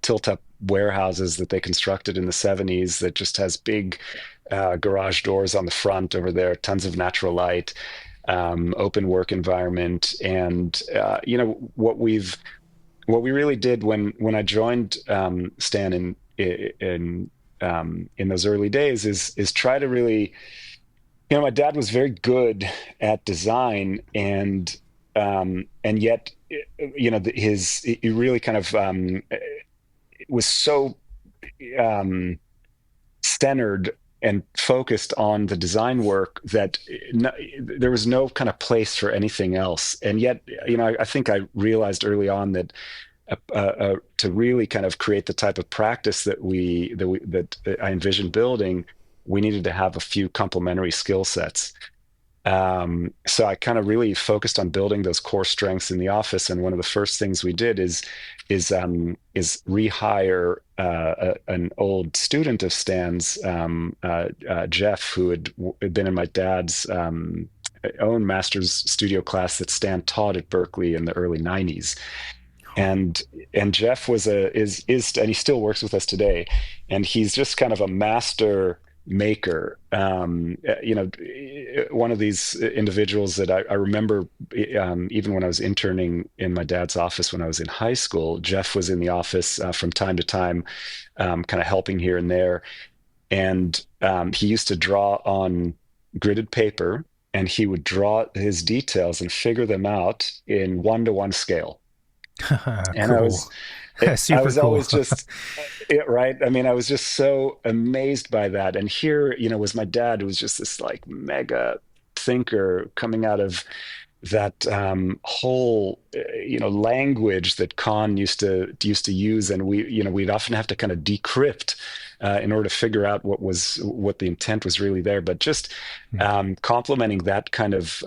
tilt-up warehouses that they constructed in the 70s that just has big garage doors on the front over there, tons of natural light. Open work environment, and what we really did when I joined Stan in those early days is try to really, my dad was very good at design, and yet he really kind of was so centered and focused on the design work that there was no kind of place for anything else. And yet, I think I realized early on that to really kind of create the type of practice that I envisioned building, we needed to have a few complementary skill sets. So I kind of really focused on building those core strengths in the office. And one of the first things we did is rehire an old student of Stan's, Jeff, who had been in my dad's own master's studio class that Stan taught at Berkeley in the early 90s. And Jeff is and he still works with us today, and he's just kind of a master maker. One of these individuals that I remember, even when I was interning in my dad's office when I was in high school, Jeff was in the office from time to time, kind of helping here and there. And he used to draw on gridded paper, and he would draw his details and figure them out in 1-to-1 scale. And cool. I was cool. always just right. I mean, I was just so amazed by that. And here, was my dad, who was just this like mega thinker coming out of that whole language that Kahn used to use, and we'd often have to kind of decrypt in order to figure out what the intent was really there. But just complementing that kind of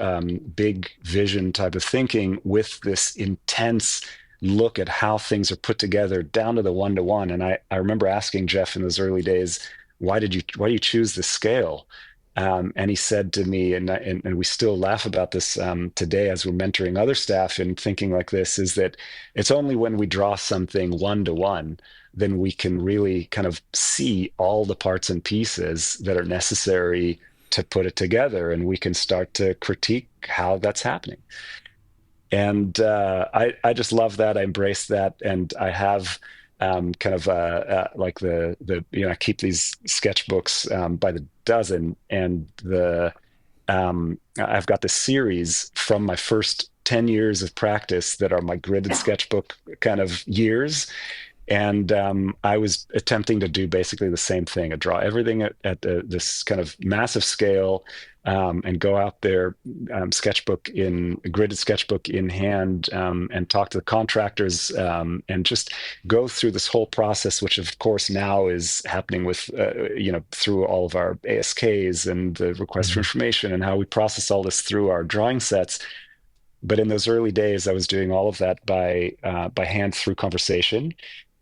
big vision type of thinking with this intense look at how things are put together down to the 1-to-1. And I remember asking Jeff in those early days, why do you choose this scale? And he said to me, and we still laugh about this today as we're mentoring other staff in thinking like this, is that it's only when we draw something 1-to-1 then we can really kind of see all the parts and pieces that are necessary to put it together, and we can start to critique how that's happening. And I just love that. I embrace that, and I have kind of like I keep these sketchbooks by the dozen, and I've got this series from my first 10 years of practice that are my gridded sketchbook kind of years. And I was attempting to do basically the same thing. I draw everything at this kind of massive scale, and go out there, gridded sketchbook in hand, and talk to the contractors, and just go through this whole process, which of course now is happening with, through all of our ASKs and the request for information, and how we process all this through our drawing sets. But in those early days, I was doing all of that by hand through conversation.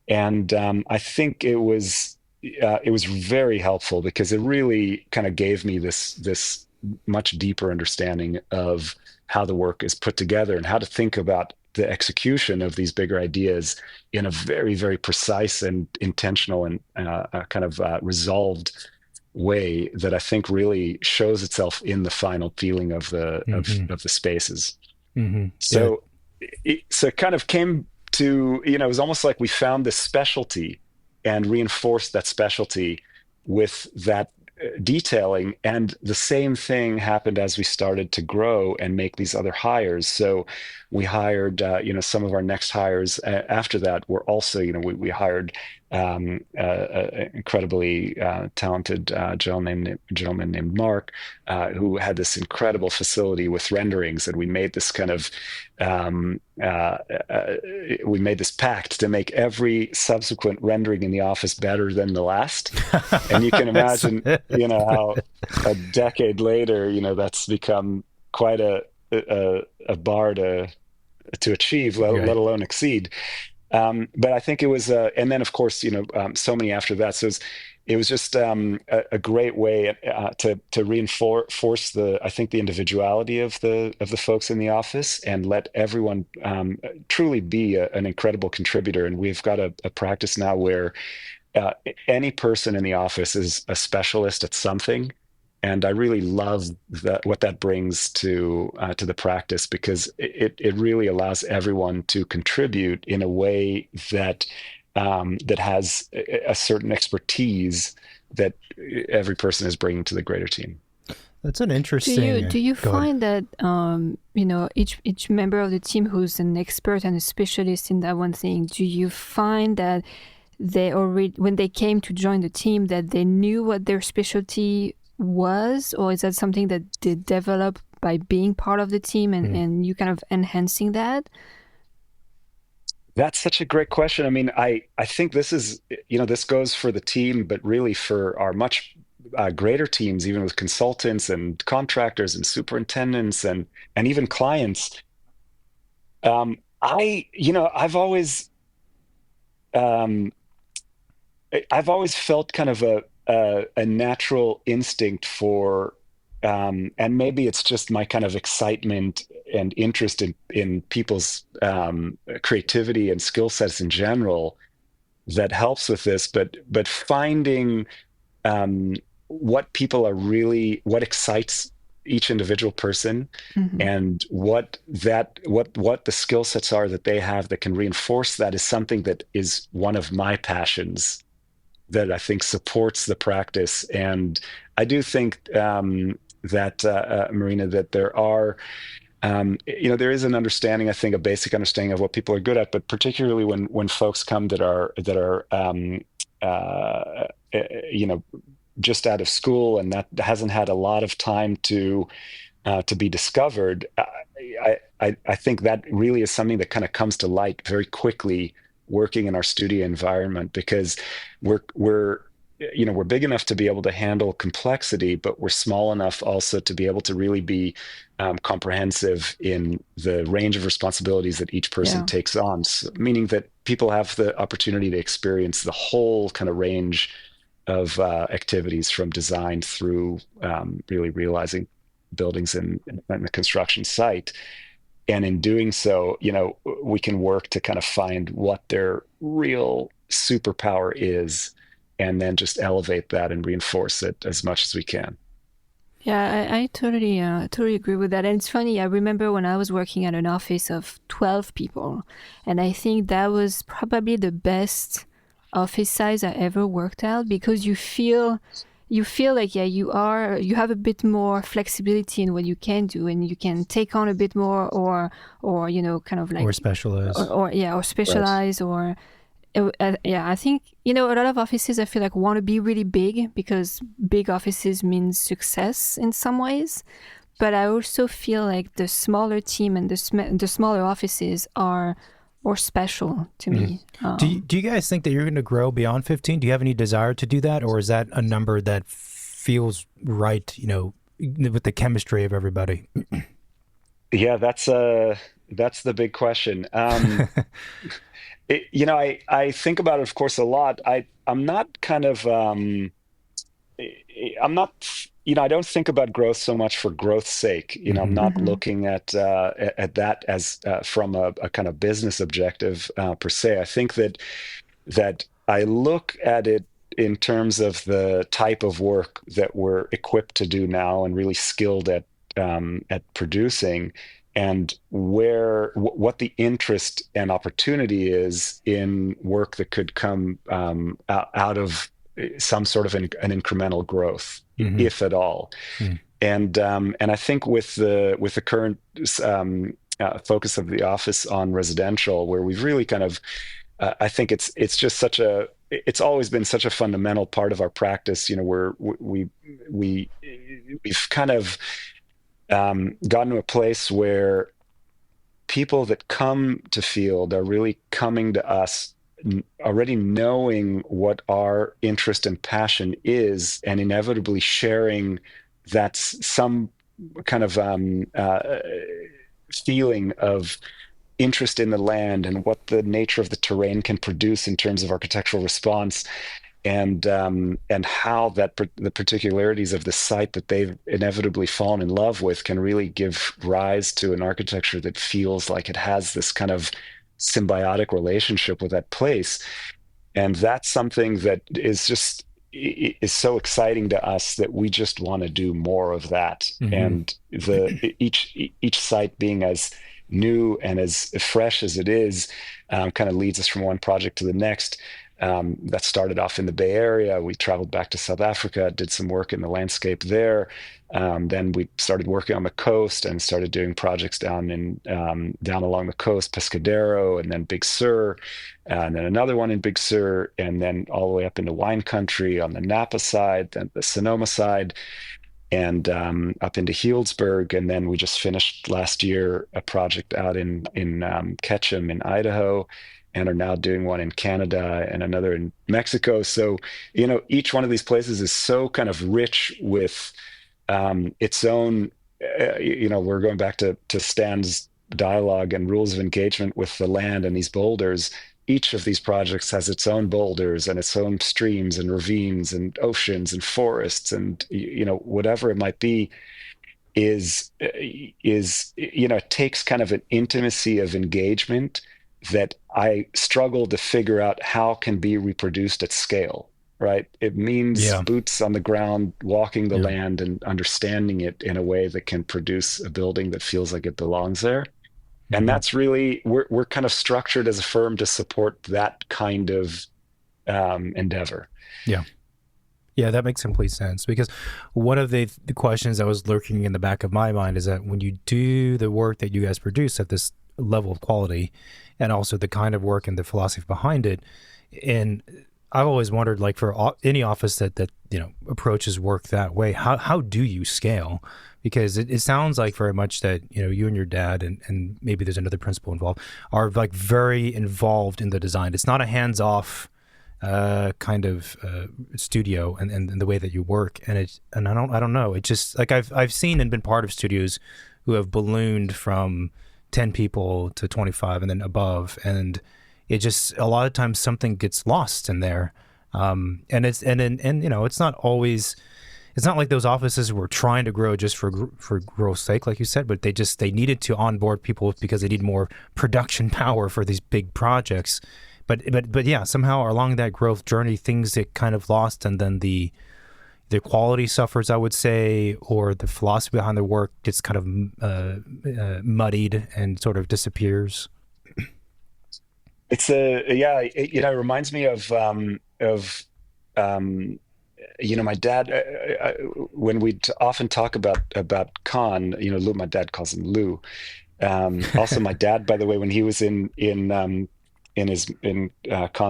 And I think it was very helpful, because it really kind of gave me this much deeper understanding of how the work is put together, and how to think about the execution of these bigger ideas in a very, very precise and intentional and kind of resolved way that I think really shows itself in the final feeling of the of the spaces. So it kind of came to, it was almost like we found this specialty and reinforced that specialty with that detailing. And the same thing happened as we started to grow and make these other hires. So we hired, some of our next hires after that were also, we hired an incredibly talented gentleman named Mark, who had this incredible facility with renderings, and we made this kind of we made this pact to make every subsequent rendering in the office better than the last. And you can imagine, how a decade later, that's become quite a bar to achieve, let alone exceed. But I think it was, and then of course, so many after that. So it was just a great way to reinforce I think the individuality of the folks in the office, and let everyone truly be an incredible contributor. And we've got a practice now where any person in the office is a specialist at something. And I really love what that brings to the practice, because it really allows everyone to contribute in a way that has a certain expertise that every person is bringing to the greater team. That's an interesting. Do you find that each member of the team who's an expert and a specialist in that one thing? Do you find that they already, when they came to join the team, that they knew what their specialty was, or is that something that they develop by being part of the team and you kind of enhancing that? That's such a great question. I mean, I think this is, this goes for the team, but really for our much greater teams, even with consultants and contractors and superintendents and even clients. I've always felt kind of a natural instinct for, and maybe it's just my kind of excitement and interest in people's creativity and skill sets in general that helps with this. But finding what excites each individual person, and what the skill sets are that they have that can reinforce that, is something that is one of my passions that I think supports the practice. And I do think that Marina, that there are, there is an understanding, I think, a basic understanding of what people are good at, but particularly when folks come that are just out of school and that hasn't had a lot of time to be discovered. I think that really is something that kind of comes to light very quickly working in our studio environment, because we're big enough to be able to handle complexity, but we're small enough also to be able to really be comprehensive in the range of responsibilities that each person takes on. So, meaning that people have the opportunity to experience the whole kind of range of activities, from design through really realizing buildings in the construction site. And in doing so, we can work to kind of find what their real superpower is, and then just elevate that and reinforce it as much as we can. Yeah, I totally agree with that. And it's funny, I remember when I was working at an office of 12 people, and I think that was probably the best office size I ever worked at, because you feel like, yeah, you have a bit more flexibility in what you can do, and you can take on a bit more, or kind of Or like, specialize. or Right. specialize, or yeah, I think, a lot of offices I feel like want to be really big because big offices means success in some ways. But I also feel like the smaller team and the smaller offices are more special to Mm. me. Do you guys think that you're going to grow beyond 15? Do you have any desire to do that, or is that a number that feels right? With the chemistry of everybody. Yeah, that's the big question. I think about it, of course, a lot. I'm not kind of I'm not, I don't think about growth so much for growth's sake. I'm Hmm. not Mm-hmm. looking at that as from a kind of business objective per se. I think that I look at it in terms of the type of work that we're equipped to do now and really skilled at producing, and what the interest and opportunity is in work that could come out of some sort of an incremental growth, Hmm. if at all. And I think with the current focus of the office on residential, where we've really kind of I think it's always been such a fundamental part of our practice. We've kind of gotten to a place where people that come to field are really coming to us already knowing what our interest and passion is, and inevitably sharing that's some kind of feeling of interest in the land and what the nature of the terrain can produce in terms of architectural response, and how the particularities of the site that they've inevitably fallen in love with can really give rise to an architecture that feels like it has this kind of symbiotic relationship with that place. And that's something that is so exciting to us that we just want to do more of that. Hmm. And each site being as new and as fresh as it is, kind of leads us from one project to the next. That started off in the Bay Area. We traveled back to South Africa, did some work in the landscape there. Then we started working on the coast and started doing projects down along the coast, Pescadero, and then Big Sur, and then another one in Big Sur, and then all the way up into wine country on the Napa side, then the Sonoma side, and up into Healdsburg. And then we just finished last year a project out in Ketchum in Idaho, and are now doing one in Canada and another in Mexico. So, each one of these places is so kind of rich with its own. We're going back to Stan's dialogue and rules of engagement with the land and these boulders. Each of these projects has its own boulders and its own streams and ravines and oceans and forests, and whatever it might be it takes kind of an intimacy of engagement that I struggle to figure out how can be reproduced at scale. Right? It means Yeah. boots on the ground, walking the Yeah. land and understanding it in a way that can produce a building that feels like it belongs there. And Hmm. that's really, we're kind of structured as a firm to support that kind of endeavor. Yeah. Yeah, that makes complete sense, because one of the questions that was lurking in the back of my mind is that when you do the work that you guys produce at this level of quality, and also the kind of work and the philosophy behind it, and I've always wondered, like, for any office that approaches work that way, how do you scale? Because it sounds like very much that you and your dad, and maybe there's another principal involved, are like very involved in the design. It's not a hands off kind of studio, and the way that you work, and I don't know, it just, like, I've seen and been part of studios who have ballooned from 10 people to 25 and then above, and it just, a lot of times something gets lost in there, and it's not always, it's not like those offices were trying to grow just for growth's sake, like you said, but they needed to onboard people because they need more production power for these big projects. But yeah, somehow along that growth journey, things get kind of lost, and then the the quality suffers, I would say, or the philosophy behind the work gets kind of muddied and sort of disappears? It's it reminds me of my dad, when we often talk about Khan, Lou, my dad calls him Lou. Also, my dad, by the way, when he was in Khan's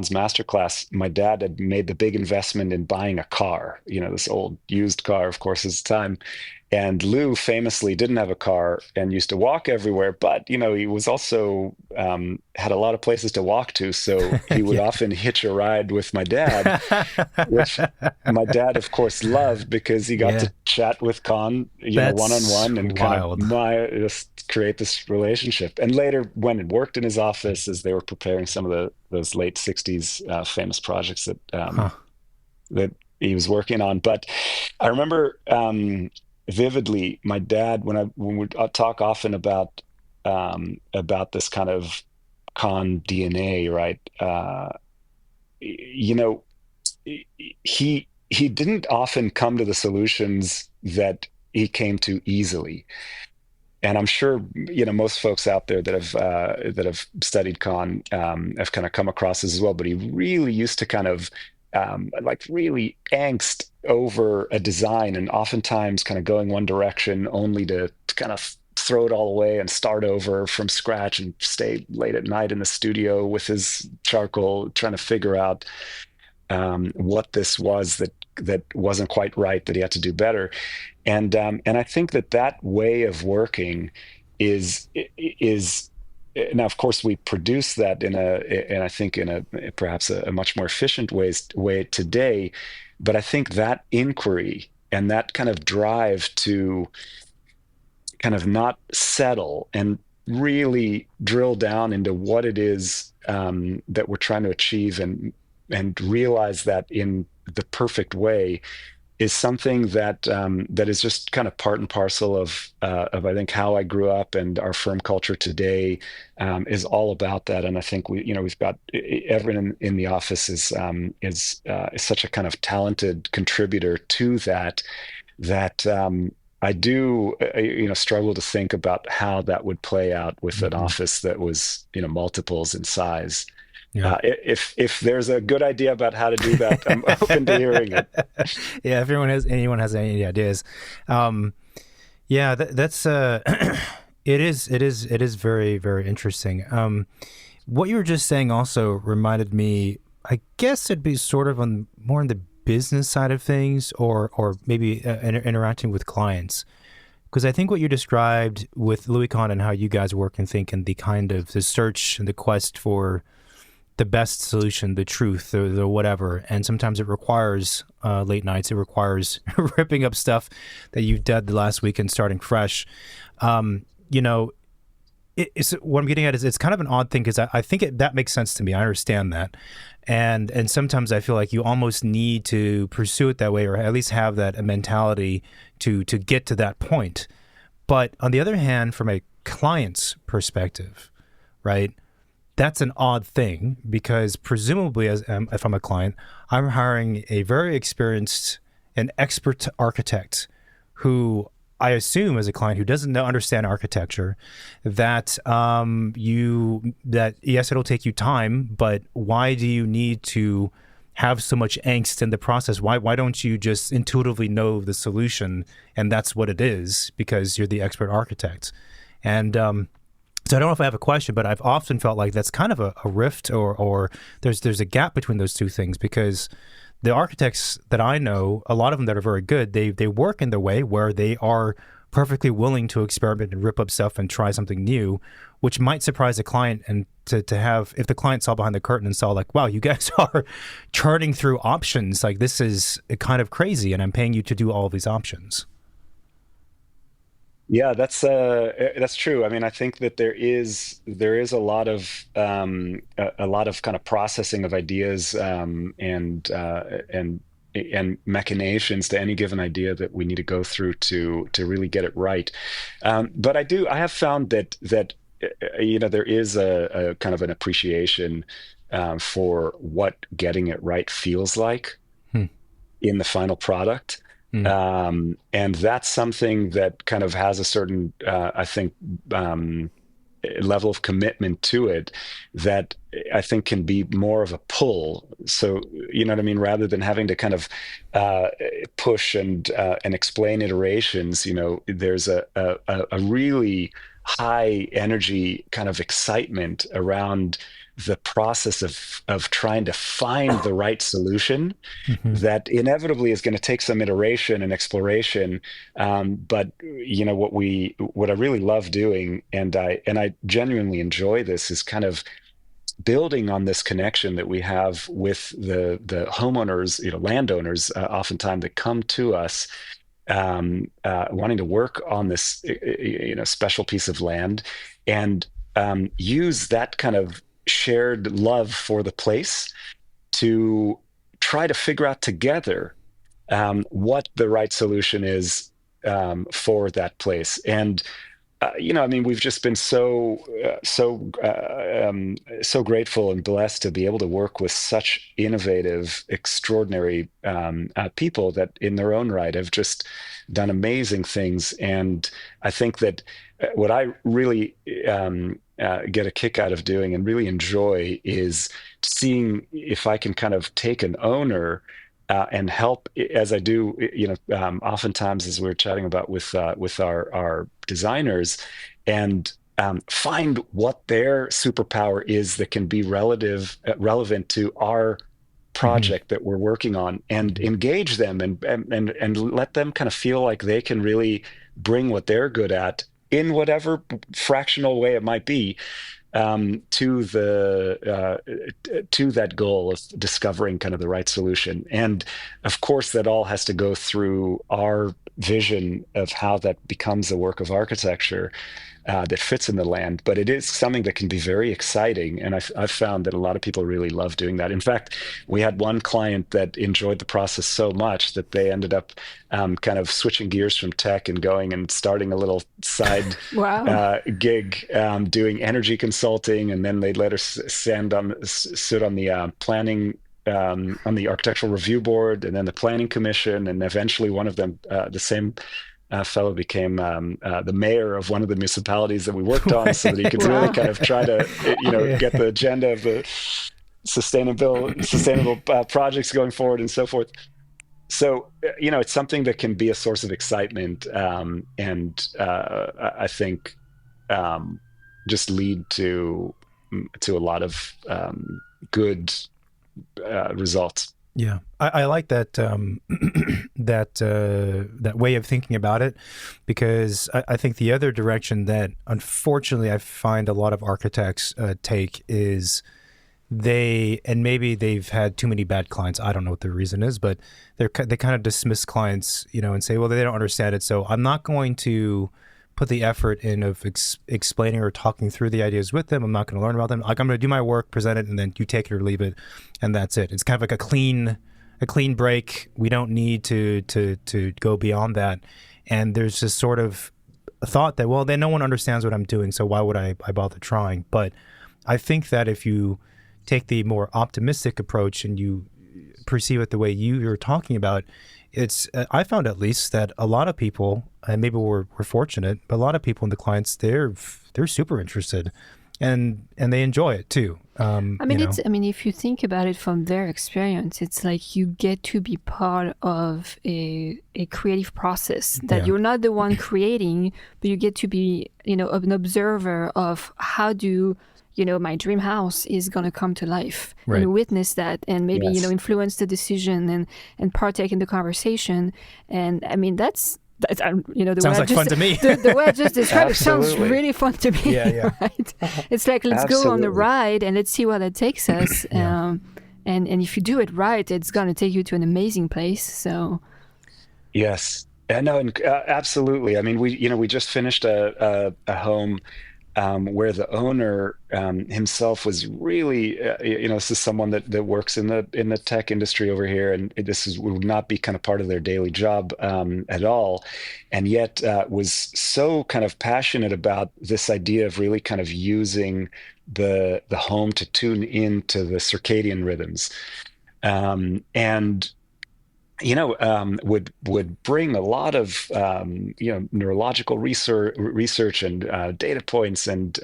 masterclass, my dad had made the big investment in buying a car, this old used car, of course, at the time. And Lou famously didn't have a car and used to walk everywhere, but he was also had a lot of places to walk to, so he would Yeah. often hitch a ride with my dad, which my dad, of course, loved because he got Yeah, to chat with Khan, one on that's one, and kind of wild. just create this relationship. And later, when it worked in his office, as they were preparing some of those late '60s famous projects Huh. that he was working on. But I remember vividly my dad when we talk often about this kind of Khan DNA, right? You know, he didn't often come to the solutions that he came to easily. And I'm sure most folks out there that have studied Khan have kind of come across this as well. But he really used to kind of like really angst over a design, and oftentimes kind of going one direction only to kind of throw it all away and start over from scratch and stay late at night in the studio with his charcoal trying to figure out what this was that wasn't quite right, that he had to do better. And I think that way of working is now, of course, we produce that and I think in a perhaps a much more efficient way today. But I think that inquiry and that kind of drive to kind of not settle and really drill down into what it is that we're trying to achieve, and realize that in the perfect way is something that is just kind of part and parcel of I think how I grew up, and our firm culture today is all about that. And I think we've got everyone in the office is such a kind of talented contributor to that. I do struggle to think about how that would play out with an Hmm. office that was multiples in size. Yeah. If there's a good idea about how to do that, I'm open to hearing it. Yeah, if anyone has any ideas. Um, yeah, that's it is very, very interesting. What you were just saying also reminded me, I guess it'd be sort of on more on the business side of things, or maybe interacting with clients. Because I think what you described with Louis Kahn and how you guys work and think, and the kind of the search and the quest for the best solution, the truth, the whatever. And sometimes it requires late nights. It requires ripping up stuff that you've done the last week and starting fresh. Um, you know, it's what I'm getting at is it's kind of an odd thing, because I think that makes sense to me. I understand that, and sometimes I feel like you almost need to pursue it that way, or at least have that mentality to get to that point. But on the other hand, from a client's perspective, right? That's an odd thing, because presumably, as if I'm a client, I'm hiring a very experienced and expert architect who I assume as a client who doesn't understand architecture, that that yes, it'll take you time, but why do you need to have so much angst in the process? Why don't you just intuitively know the solution, and that's what it is, because you're the expert architect? And so I don't know if I have a question, but I've often felt like that's kind of a rift, or there's a gap between those two things, because the architects that I know, a lot of them that are very good, they work in the way where they are perfectly willing to experiment and rip up stuff and try something new, which might surprise a client. And to have, if the client saw behind the curtain and saw like, wow, you guys are charting through options, like this is kind of crazy, and I'm paying you to do all of these options. Yeah, that's true. I mean, I think that there is a lot of kind of processing of ideas, and machinations to any given idea that we need to go through to really get it right. But I have found that there is a kind of an appreciation for what getting it right feels like Hmm. in the final product. Mm. And that's something that kind of has a certain, I think, level of commitment to it that I think can be more of a pull. So, you know what I mean? Rather than having to kind of uh, push and explain iterations, there's a really high energy kind of excitement around the process of trying to find the right solution Hmm. that inevitably is going to take some iteration and exploration. But what I really love doing, and I genuinely enjoy this, is kind of building on this connection that we have with the homeowners, landowners, oftentimes that come to us wanting to work on this, special piece of land, and use that kind of shared love for the place to try to figure out together what the right solution is for that place. And I mean, we've just been so grateful and blessed to be able to work with such innovative, extraordinary people that, in their own right, have just done amazing things. And I think that what I really get a kick out of doing and really enjoy is seeing if I can kind of take an owner and help, as I do, oftentimes, as we were chatting about with our designers, and find what their superpower is that can be relevant to our Hmm. project that we're working on, and engage them and let them kind of feel like they can really bring what they're good at in whatever fractional way it might be to that goal of discovering kind of the right solution. And of course, that all has to go through our vision of how that becomes a work of architecture that fits in the land. But it is something that can be very exciting, and I've found that a lot of people really love doing that. In fact, we had one client that enjoyed the process so much that they ended up kind of switching gears from tech and going and starting a little side Wow. gig doing energy consulting, and then they let us sit on the planning, on the architectural review board, and then the planning commission, and eventually one of them, the same fellow, became the mayor of one of the municipalities that we worked on, so that he could really Wow. kind of try to Yeah. get the agenda of the sustainable projects going forward and so forth. So, it's something that can be a source of excitement, and I think just lead to a lot of good results. Yeah, I like that that way of thinking about it, because I think the other direction that unfortunately I find a lot of architects take is and maybe they've had too many bad clients. I don't know what the reason is, but they kind of dismiss clients, and say, well, they don't understand it, so I'm not going to put the effort in of explaining or talking through the ideas with them. I'm not going to learn about them. Like, I'm going to do my work, present it, and then you take it or leave it, and that's it. It's kind of like a clean break. We don't need to go beyond that. And there's this sort of thought that, well, then no one understands what I'm doing, so why would I bother trying? But I think that if you take the more optimistic approach and you perceive it the way you're talking about, it's I found at least that a lot of people, and maybe we're fortunate, but a lot of people in the clients, they're super interested, and they enjoy it too. I mean, if you think about it from their experience, it's like you get to be part of a creative process that Yeah. you're not the one creating, but you get to be, an observer of how do, my dream house is going to come to life, Right. and witness that, and maybe, Yes. influence the decision and partake in the conversation. And I mean, that's the Sounds way like fun to me. the way I just described it sounds Absolutely. really fun to me. Yeah. Right? It's like, let's go on the Absolutely. ride and let's see where that takes us. Yeah. And if you do it right, it's going to take you to an amazing place. So Yes. And no, and absolutely. I mean, we just finished a home where the owner himself was really, this is someone that works in the tech industry over here, and would not be kind of part of their daily job at all, and yet was so kind of passionate about this idea of really kind of using the home to tune into the circadian rhythms, and would bring a lot of neurological research and data points and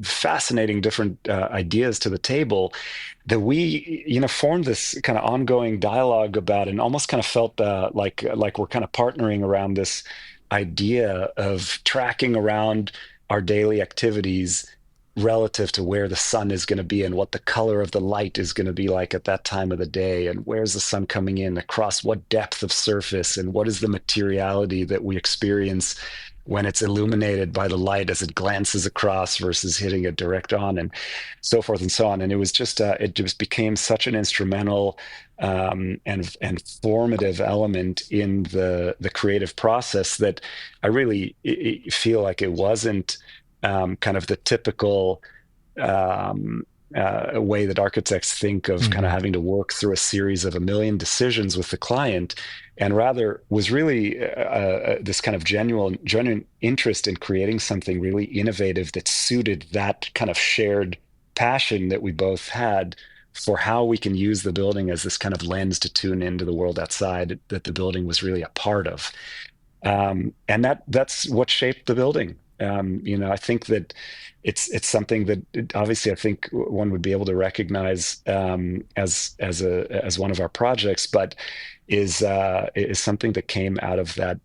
fascinating different ideas to the table that we formed this kind of ongoing dialogue about, and almost kind of felt like we're kind of partnering around this idea of tracking around our daily activities relative to where the sun is going to be and what the color of the light is going to be like at that time of the day, and where's the sun coming in across what depth of surface, and what is the materiality that we experience when it's illuminated by the light as it glances across versus hitting it direct on, and so forth and so on. And it just became such an instrumental and formative element in the creative process that I really feel like it wasn't kind of the typical way that architects think of kind of Hmm. having to work through a series of a million decisions with the client, and rather was really this kind of genuine interest in creating something really innovative that suited that kind of shared passion that we both had for how we can use the building as this kind of lens to tune into the world outside that the building was really a part of. And that's what shaped the building. I think that it's something that obviously I think one would be able to recognize as one of our projects, but is something that came out of that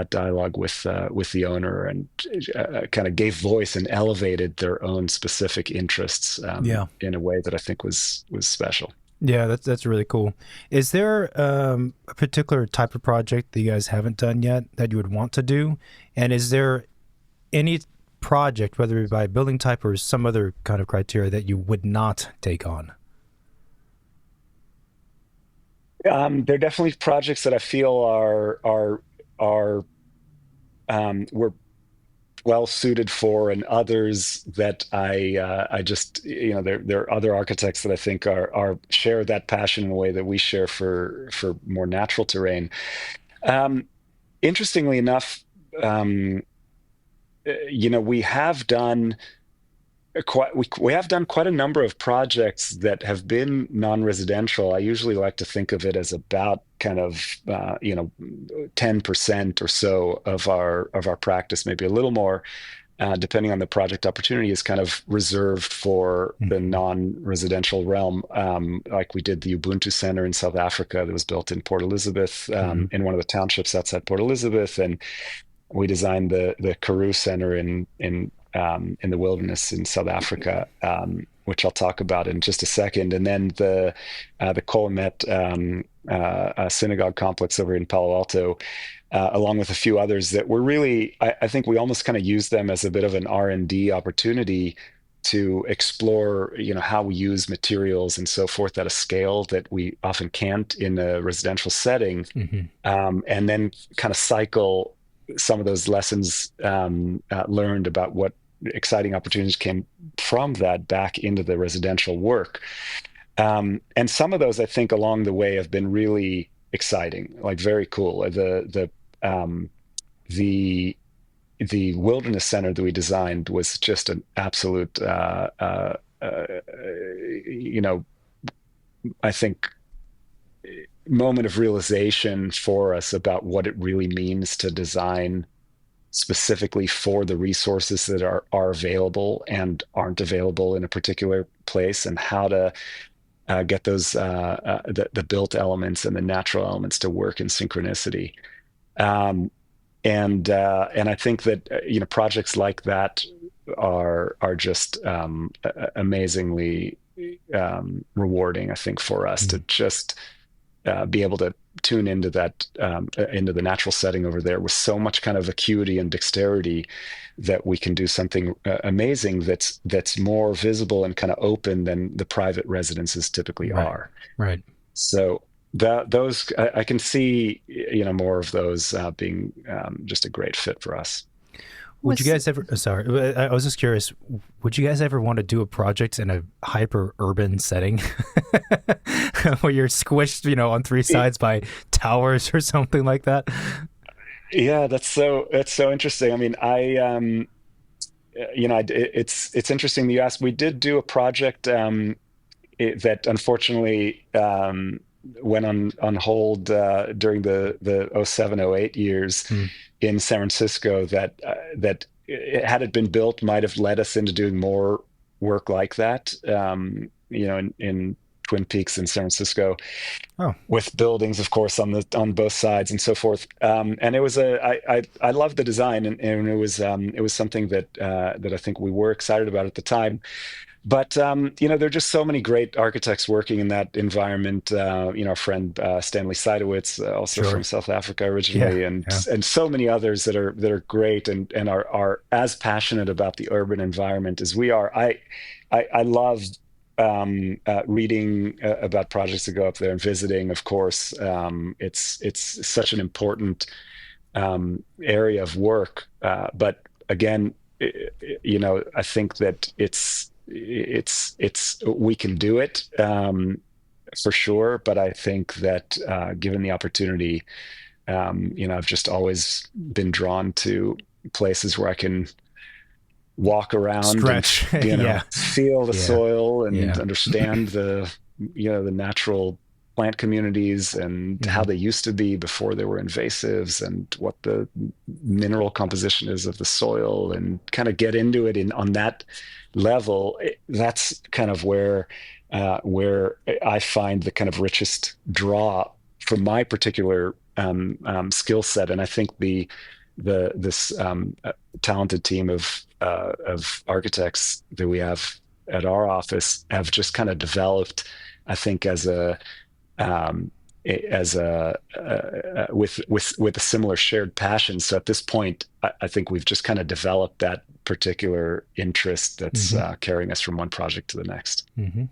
dialogue with the owner, and kind of gave voice and elevated their own specific interests Yeah. in a way that I think was special. Yeah, that's really cool. Is there a particular type of project that you guys haven't done yet that you would want to do? And is there any project, whether it be by building type or some other kind of criteria, that you would not take on? There are definitely projects that I feel are were well suited for, and others that I just there are other architects that I think are share that passion in a way that we share for more natural terrain. Um, Interestingly enough, we have done we have done quite a number of projects that have been non-residential. I usually like to think of it as about kind of 10% or so of our practice, maybe a little more, depending on the project opportunity, is kind of reserved for the Hmm. non-residential realm. Like we did the Ubuntu Center in South Africa that was built in Port Elizabeth, Hmm. in one of the townships outside Port Elizabeth, and we designed the Karoo Center in the wilderness in South Africa, which I'll talk about in just a second, and then the Kolomet synagogue complex over in Palo Alto, along with a few others that were really, I think we almost kind of used them as a bit of an R&D opportunity to explore, how we use materials and so forth at a scale that we often can't in a residential setting, Hmm. and then kind of cycle some of those lessons learned about what exciting opportunities came from that back into the residential work. And some of those, I think, along the way have been really exciting, like very cool. The the wilderness center that we designed was just an absolute, you know, I think moment of realization for us about what it really means to design specifically for the resources that are available and aren't available in a particular place, and how to get those the built elements and the natural elements to work in synchronicity. Um, and I think that projects like that are just amazingly rewarding. I think for us to just be able to tune into that into the natural setting over there with so much kind of acuity and dexterity that we can do something amazing that's more visible and kind of open than the private residences typically Right. are. Right. So those I can see more of those being just a great fit for us. Would you Was guys ever? Sorry, I was just curious. Would you guys ever want to do a project in a hyper urban setting, where you're squished, on three sides by towers or something like that? Yeah, that's so interesting. I mean, it's interesting that you asked. We did do a project that unfortunately went on hold during the '07, '08 years Hmm. in San Francisco that had it been built might have led us into doing more work like that. In Twin Peaks in San Francisco, Oh, with buildings, of course, on both sides and so forth. And it was I loved the design, and it was something that I think we were excited about at the time. But there are just so many great architects working in that environment. Our friend Stanley Seidowitz, also from sure. South Africa Yeah. originally, and Yeah. and so many others that are great and are as passionate about the urban environment as we are. I love reading about projects that go up there and visiting. Of course, it's such an important area of work. But again, I think that it's we can do it for sure. But I think that given the opportunity, I've just always been drawn to places where I can walk around and Stretch. Yeah. feel the Yeah. soil and Yeah. understand the natural plant communities and how Hmm. they used to be before they were invasives, and what the mineral composition is of the soil, and kind of get into it on that level. That's kind of where I find the kind of richest draw from my particular skill set. And I think this talented team of architects that we have at our office have just kind of developed, I think, um, with a similar shared passion. So at this point, I think we've just kind of developed that particular interest that's Hmm. carrying us from one project to the next. Hmm.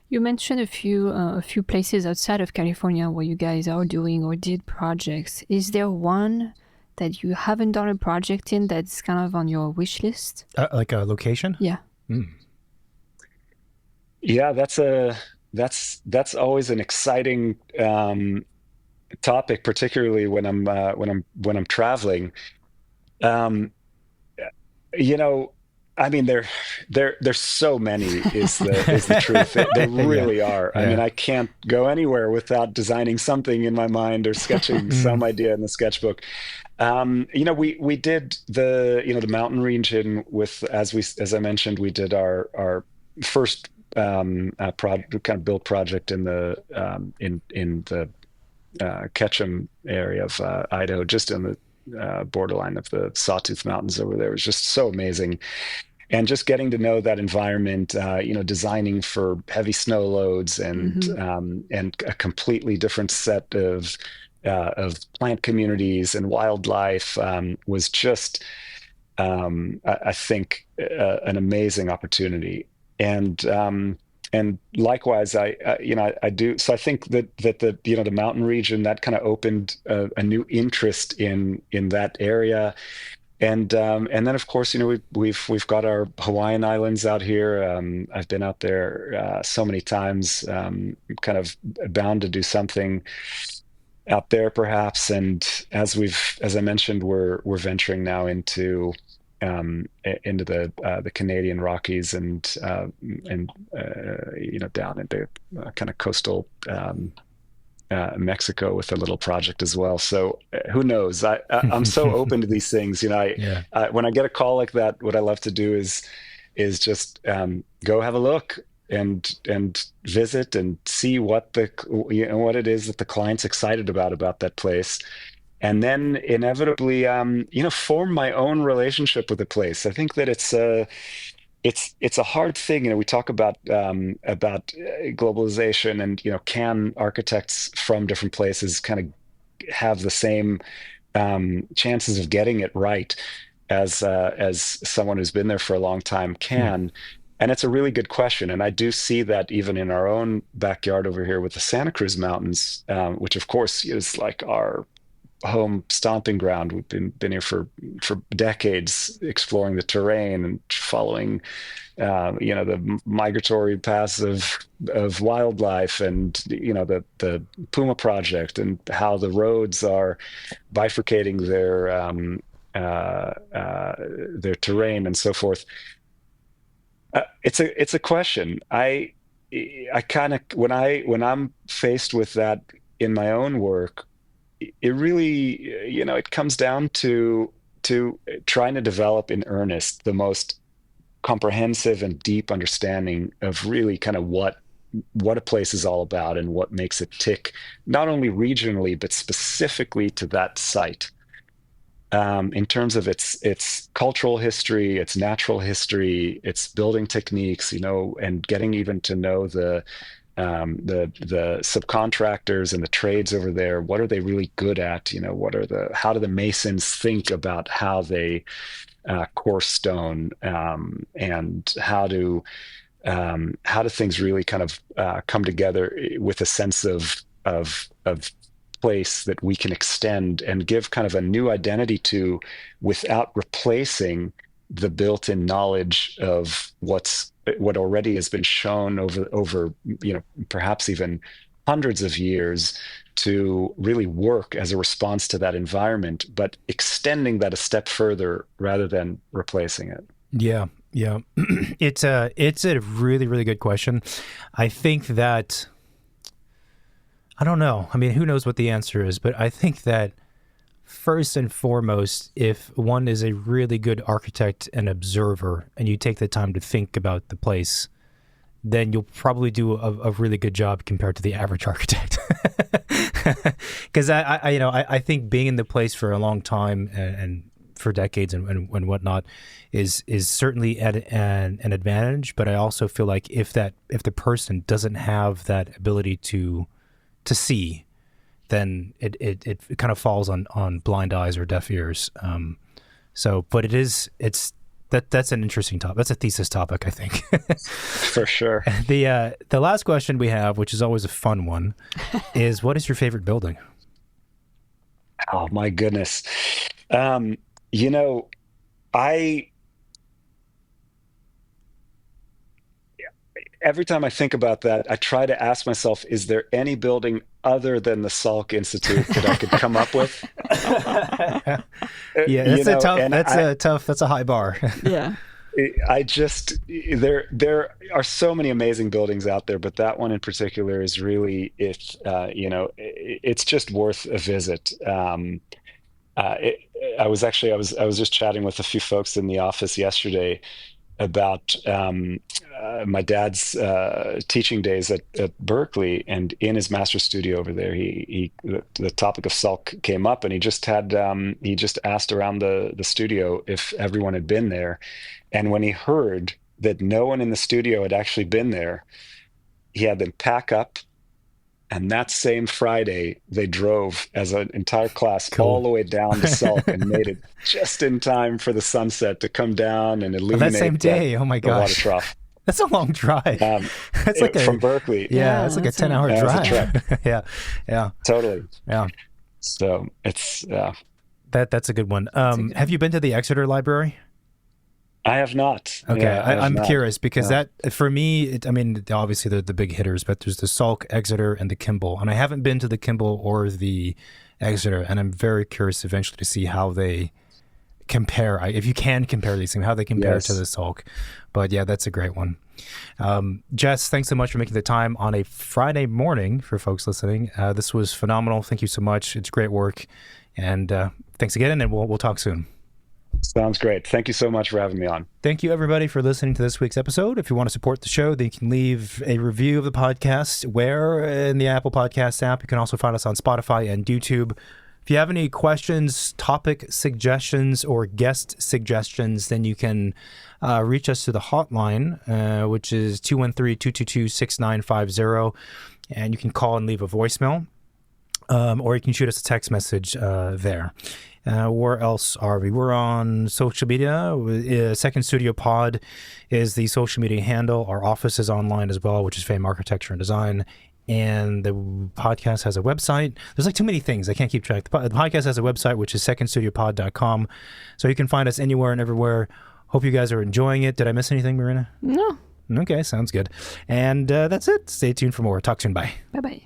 You mentioned a few places outside of California where you guys are doing or did projects. Is there one that you haven't done a project in that's kind of on your wish list? Like a location? Yeah. Mm. Yeah, that's always an exciting topic, particularly when I'm traveling. Um, you know, I mean, there's so many is the truth. There Yeah. really are. I mean, Yeah. I can't go anywhere without designing something in my mind or sketching Mm. some idea in the sketchbook. We did the mountain region with, as I mentioned, we did our first kind of built project in the Ketchum area of Idaho, just in the borderline of the Sawtooth Mountains over there. It was just so amazing. And just getting to know that environment, designing for heavy snow loads, Mm-hmm. and a completely different set of plant communities and wildlife, was just, I think, an amazing opportunity. And likewise, I do. So I think that the mountain region, that kind of opened a new interest in that area. And then, of course, we've got our Hawaiian Islands out here. I've been out there so many times. Kind of bound to do something out there, perhaps. And as I mentioned, we're venturing now into the Canadian Rockies, and down into kind of coastal Mexico with a little project as well. So who knows? I'm so open to these things. Yeah. When I get a call like that, what I love to do is just go have a look and visit and see what what it is that the client's excited about that place, and then inevitably form my own relationship with the place. I think that it's a hard thing. We talk about globalization, and can architects from different places kind of have the same chances of getting it right as someone who's been there for a long time Mm. can. And it's a really good question. And I do see that even in our own backyard over here with the Santa Cruz Mountains, which of course is like our home stomping ground. We've been here for decades, exploring the terrain and following the migratory paths of wildlife, and the Puma project, and how the roads are bifurcating their terrain and so forth. It's a question. I kind of when I'm faced with that in my own work, it really, it comes down to trying to develop in earnest the most comprehensive and deep understanding of really kind of what a place is all about and what makes it tick, not only regionally but specifically to that site. In terms of its cultural history, its natural history, its building techniques, and getting even to know the subcontractors and the trades over there. What are they really good at? How do the masons think about how they course stone, and how do things really kind of come together with a sense of place that we can extend and give kind of a new identity to, without replacing the built-in knowledge of what already has been shown over perhaps even hundreds of years to really work as a response to that environment, but extending that a step further rather than replacing it. Yeah. It's a really, really good question. I think that, I don't know. I mean, who knows what the answer is, but I think that first and foremost, if one is a really good architect and observer and you take the time to think about the place, then you'll probably do a really good job compared to the average architect. Because I think being in the place for a long time and for decades and whatnot is certainly an advantage. But I also feel like if the person doesn't have that ability to see, then it kind of falls on blind eyes or deaf ears. But that's an interesting topic. That's a thesis topic, I think. For sure. The last question we have, which is always a fun one, is what is your favorite building? Oh my goodness. Every time I think about that, I try to ask myself, is there any building other than the Salk Institute that I could come up with? Yeah, that's a high bar. Yeah. There are so many amazing buildings out there, but that one in particular is really, it's just worth a visit. I was just chatting with a few folks in the office yesterday about my dad's teaching days at Berkeley, and in his master's studio over there, the topic of Salk came up, and he just asked around the studio if everyone had been there, and when he heard that no one in the studio had actually been there, he had them pack up. And that same Friday, they drove as an entire class all the way down to Salk and made it just in time for the sunset to come down and illuminate that same day. Oh my gosh, the water trough. That's a long drive. That's like from Berkeley. Yeah, it's like a 10-hour drive. Yeah, totally. Yeah. So it's that's a good one. Have you been to the Exeter Library? I have not. Okay, yeah, I'm curious because that, for me, obviously they're the big hitters, but there's the Salk, Exeter, and the Kimball. And I haven't been to the Kimball or the Exeter, and I'm very curious eventually to see how they compare. If you can compare these things, how they compare to the Salk. But yeah, that's a great one. Jess, thanks so much for making the time on a Friday morning for folks listening. This was phenomenal. Thank you so much. It's great work. And thanks again, and we'll talk soon. Sounds great. Thank you so much for having me on. Thank you, everybody, for listening to this week's episode. If you want to support the show, then you can leave a review of the podcast in the Apple Podcast app. You can also find us on Spotify and YouTube. If you have any questions, topic suggestions, or guest suggestions, then you can reach us to the hotline, which is 213-222-6950. And you can call and leave a voicemail, or you can shoot us a text message there. Where else are we? We're on social media. Second Studio Pod is the social media handle. Our office is online as well, which is Fame Architecture and Design. And the podcast has a website. There's like too many things. I can't keep track. The podcast has a website, which is secondstudiopod.com. So you can find us anywhere and everywhere. Hope you guys are enjoying it. Did I miss anything, Marina? No. Okay, sounds good. And that's it. Stay tuned for more. Talk soon. Bye. Bye-bye.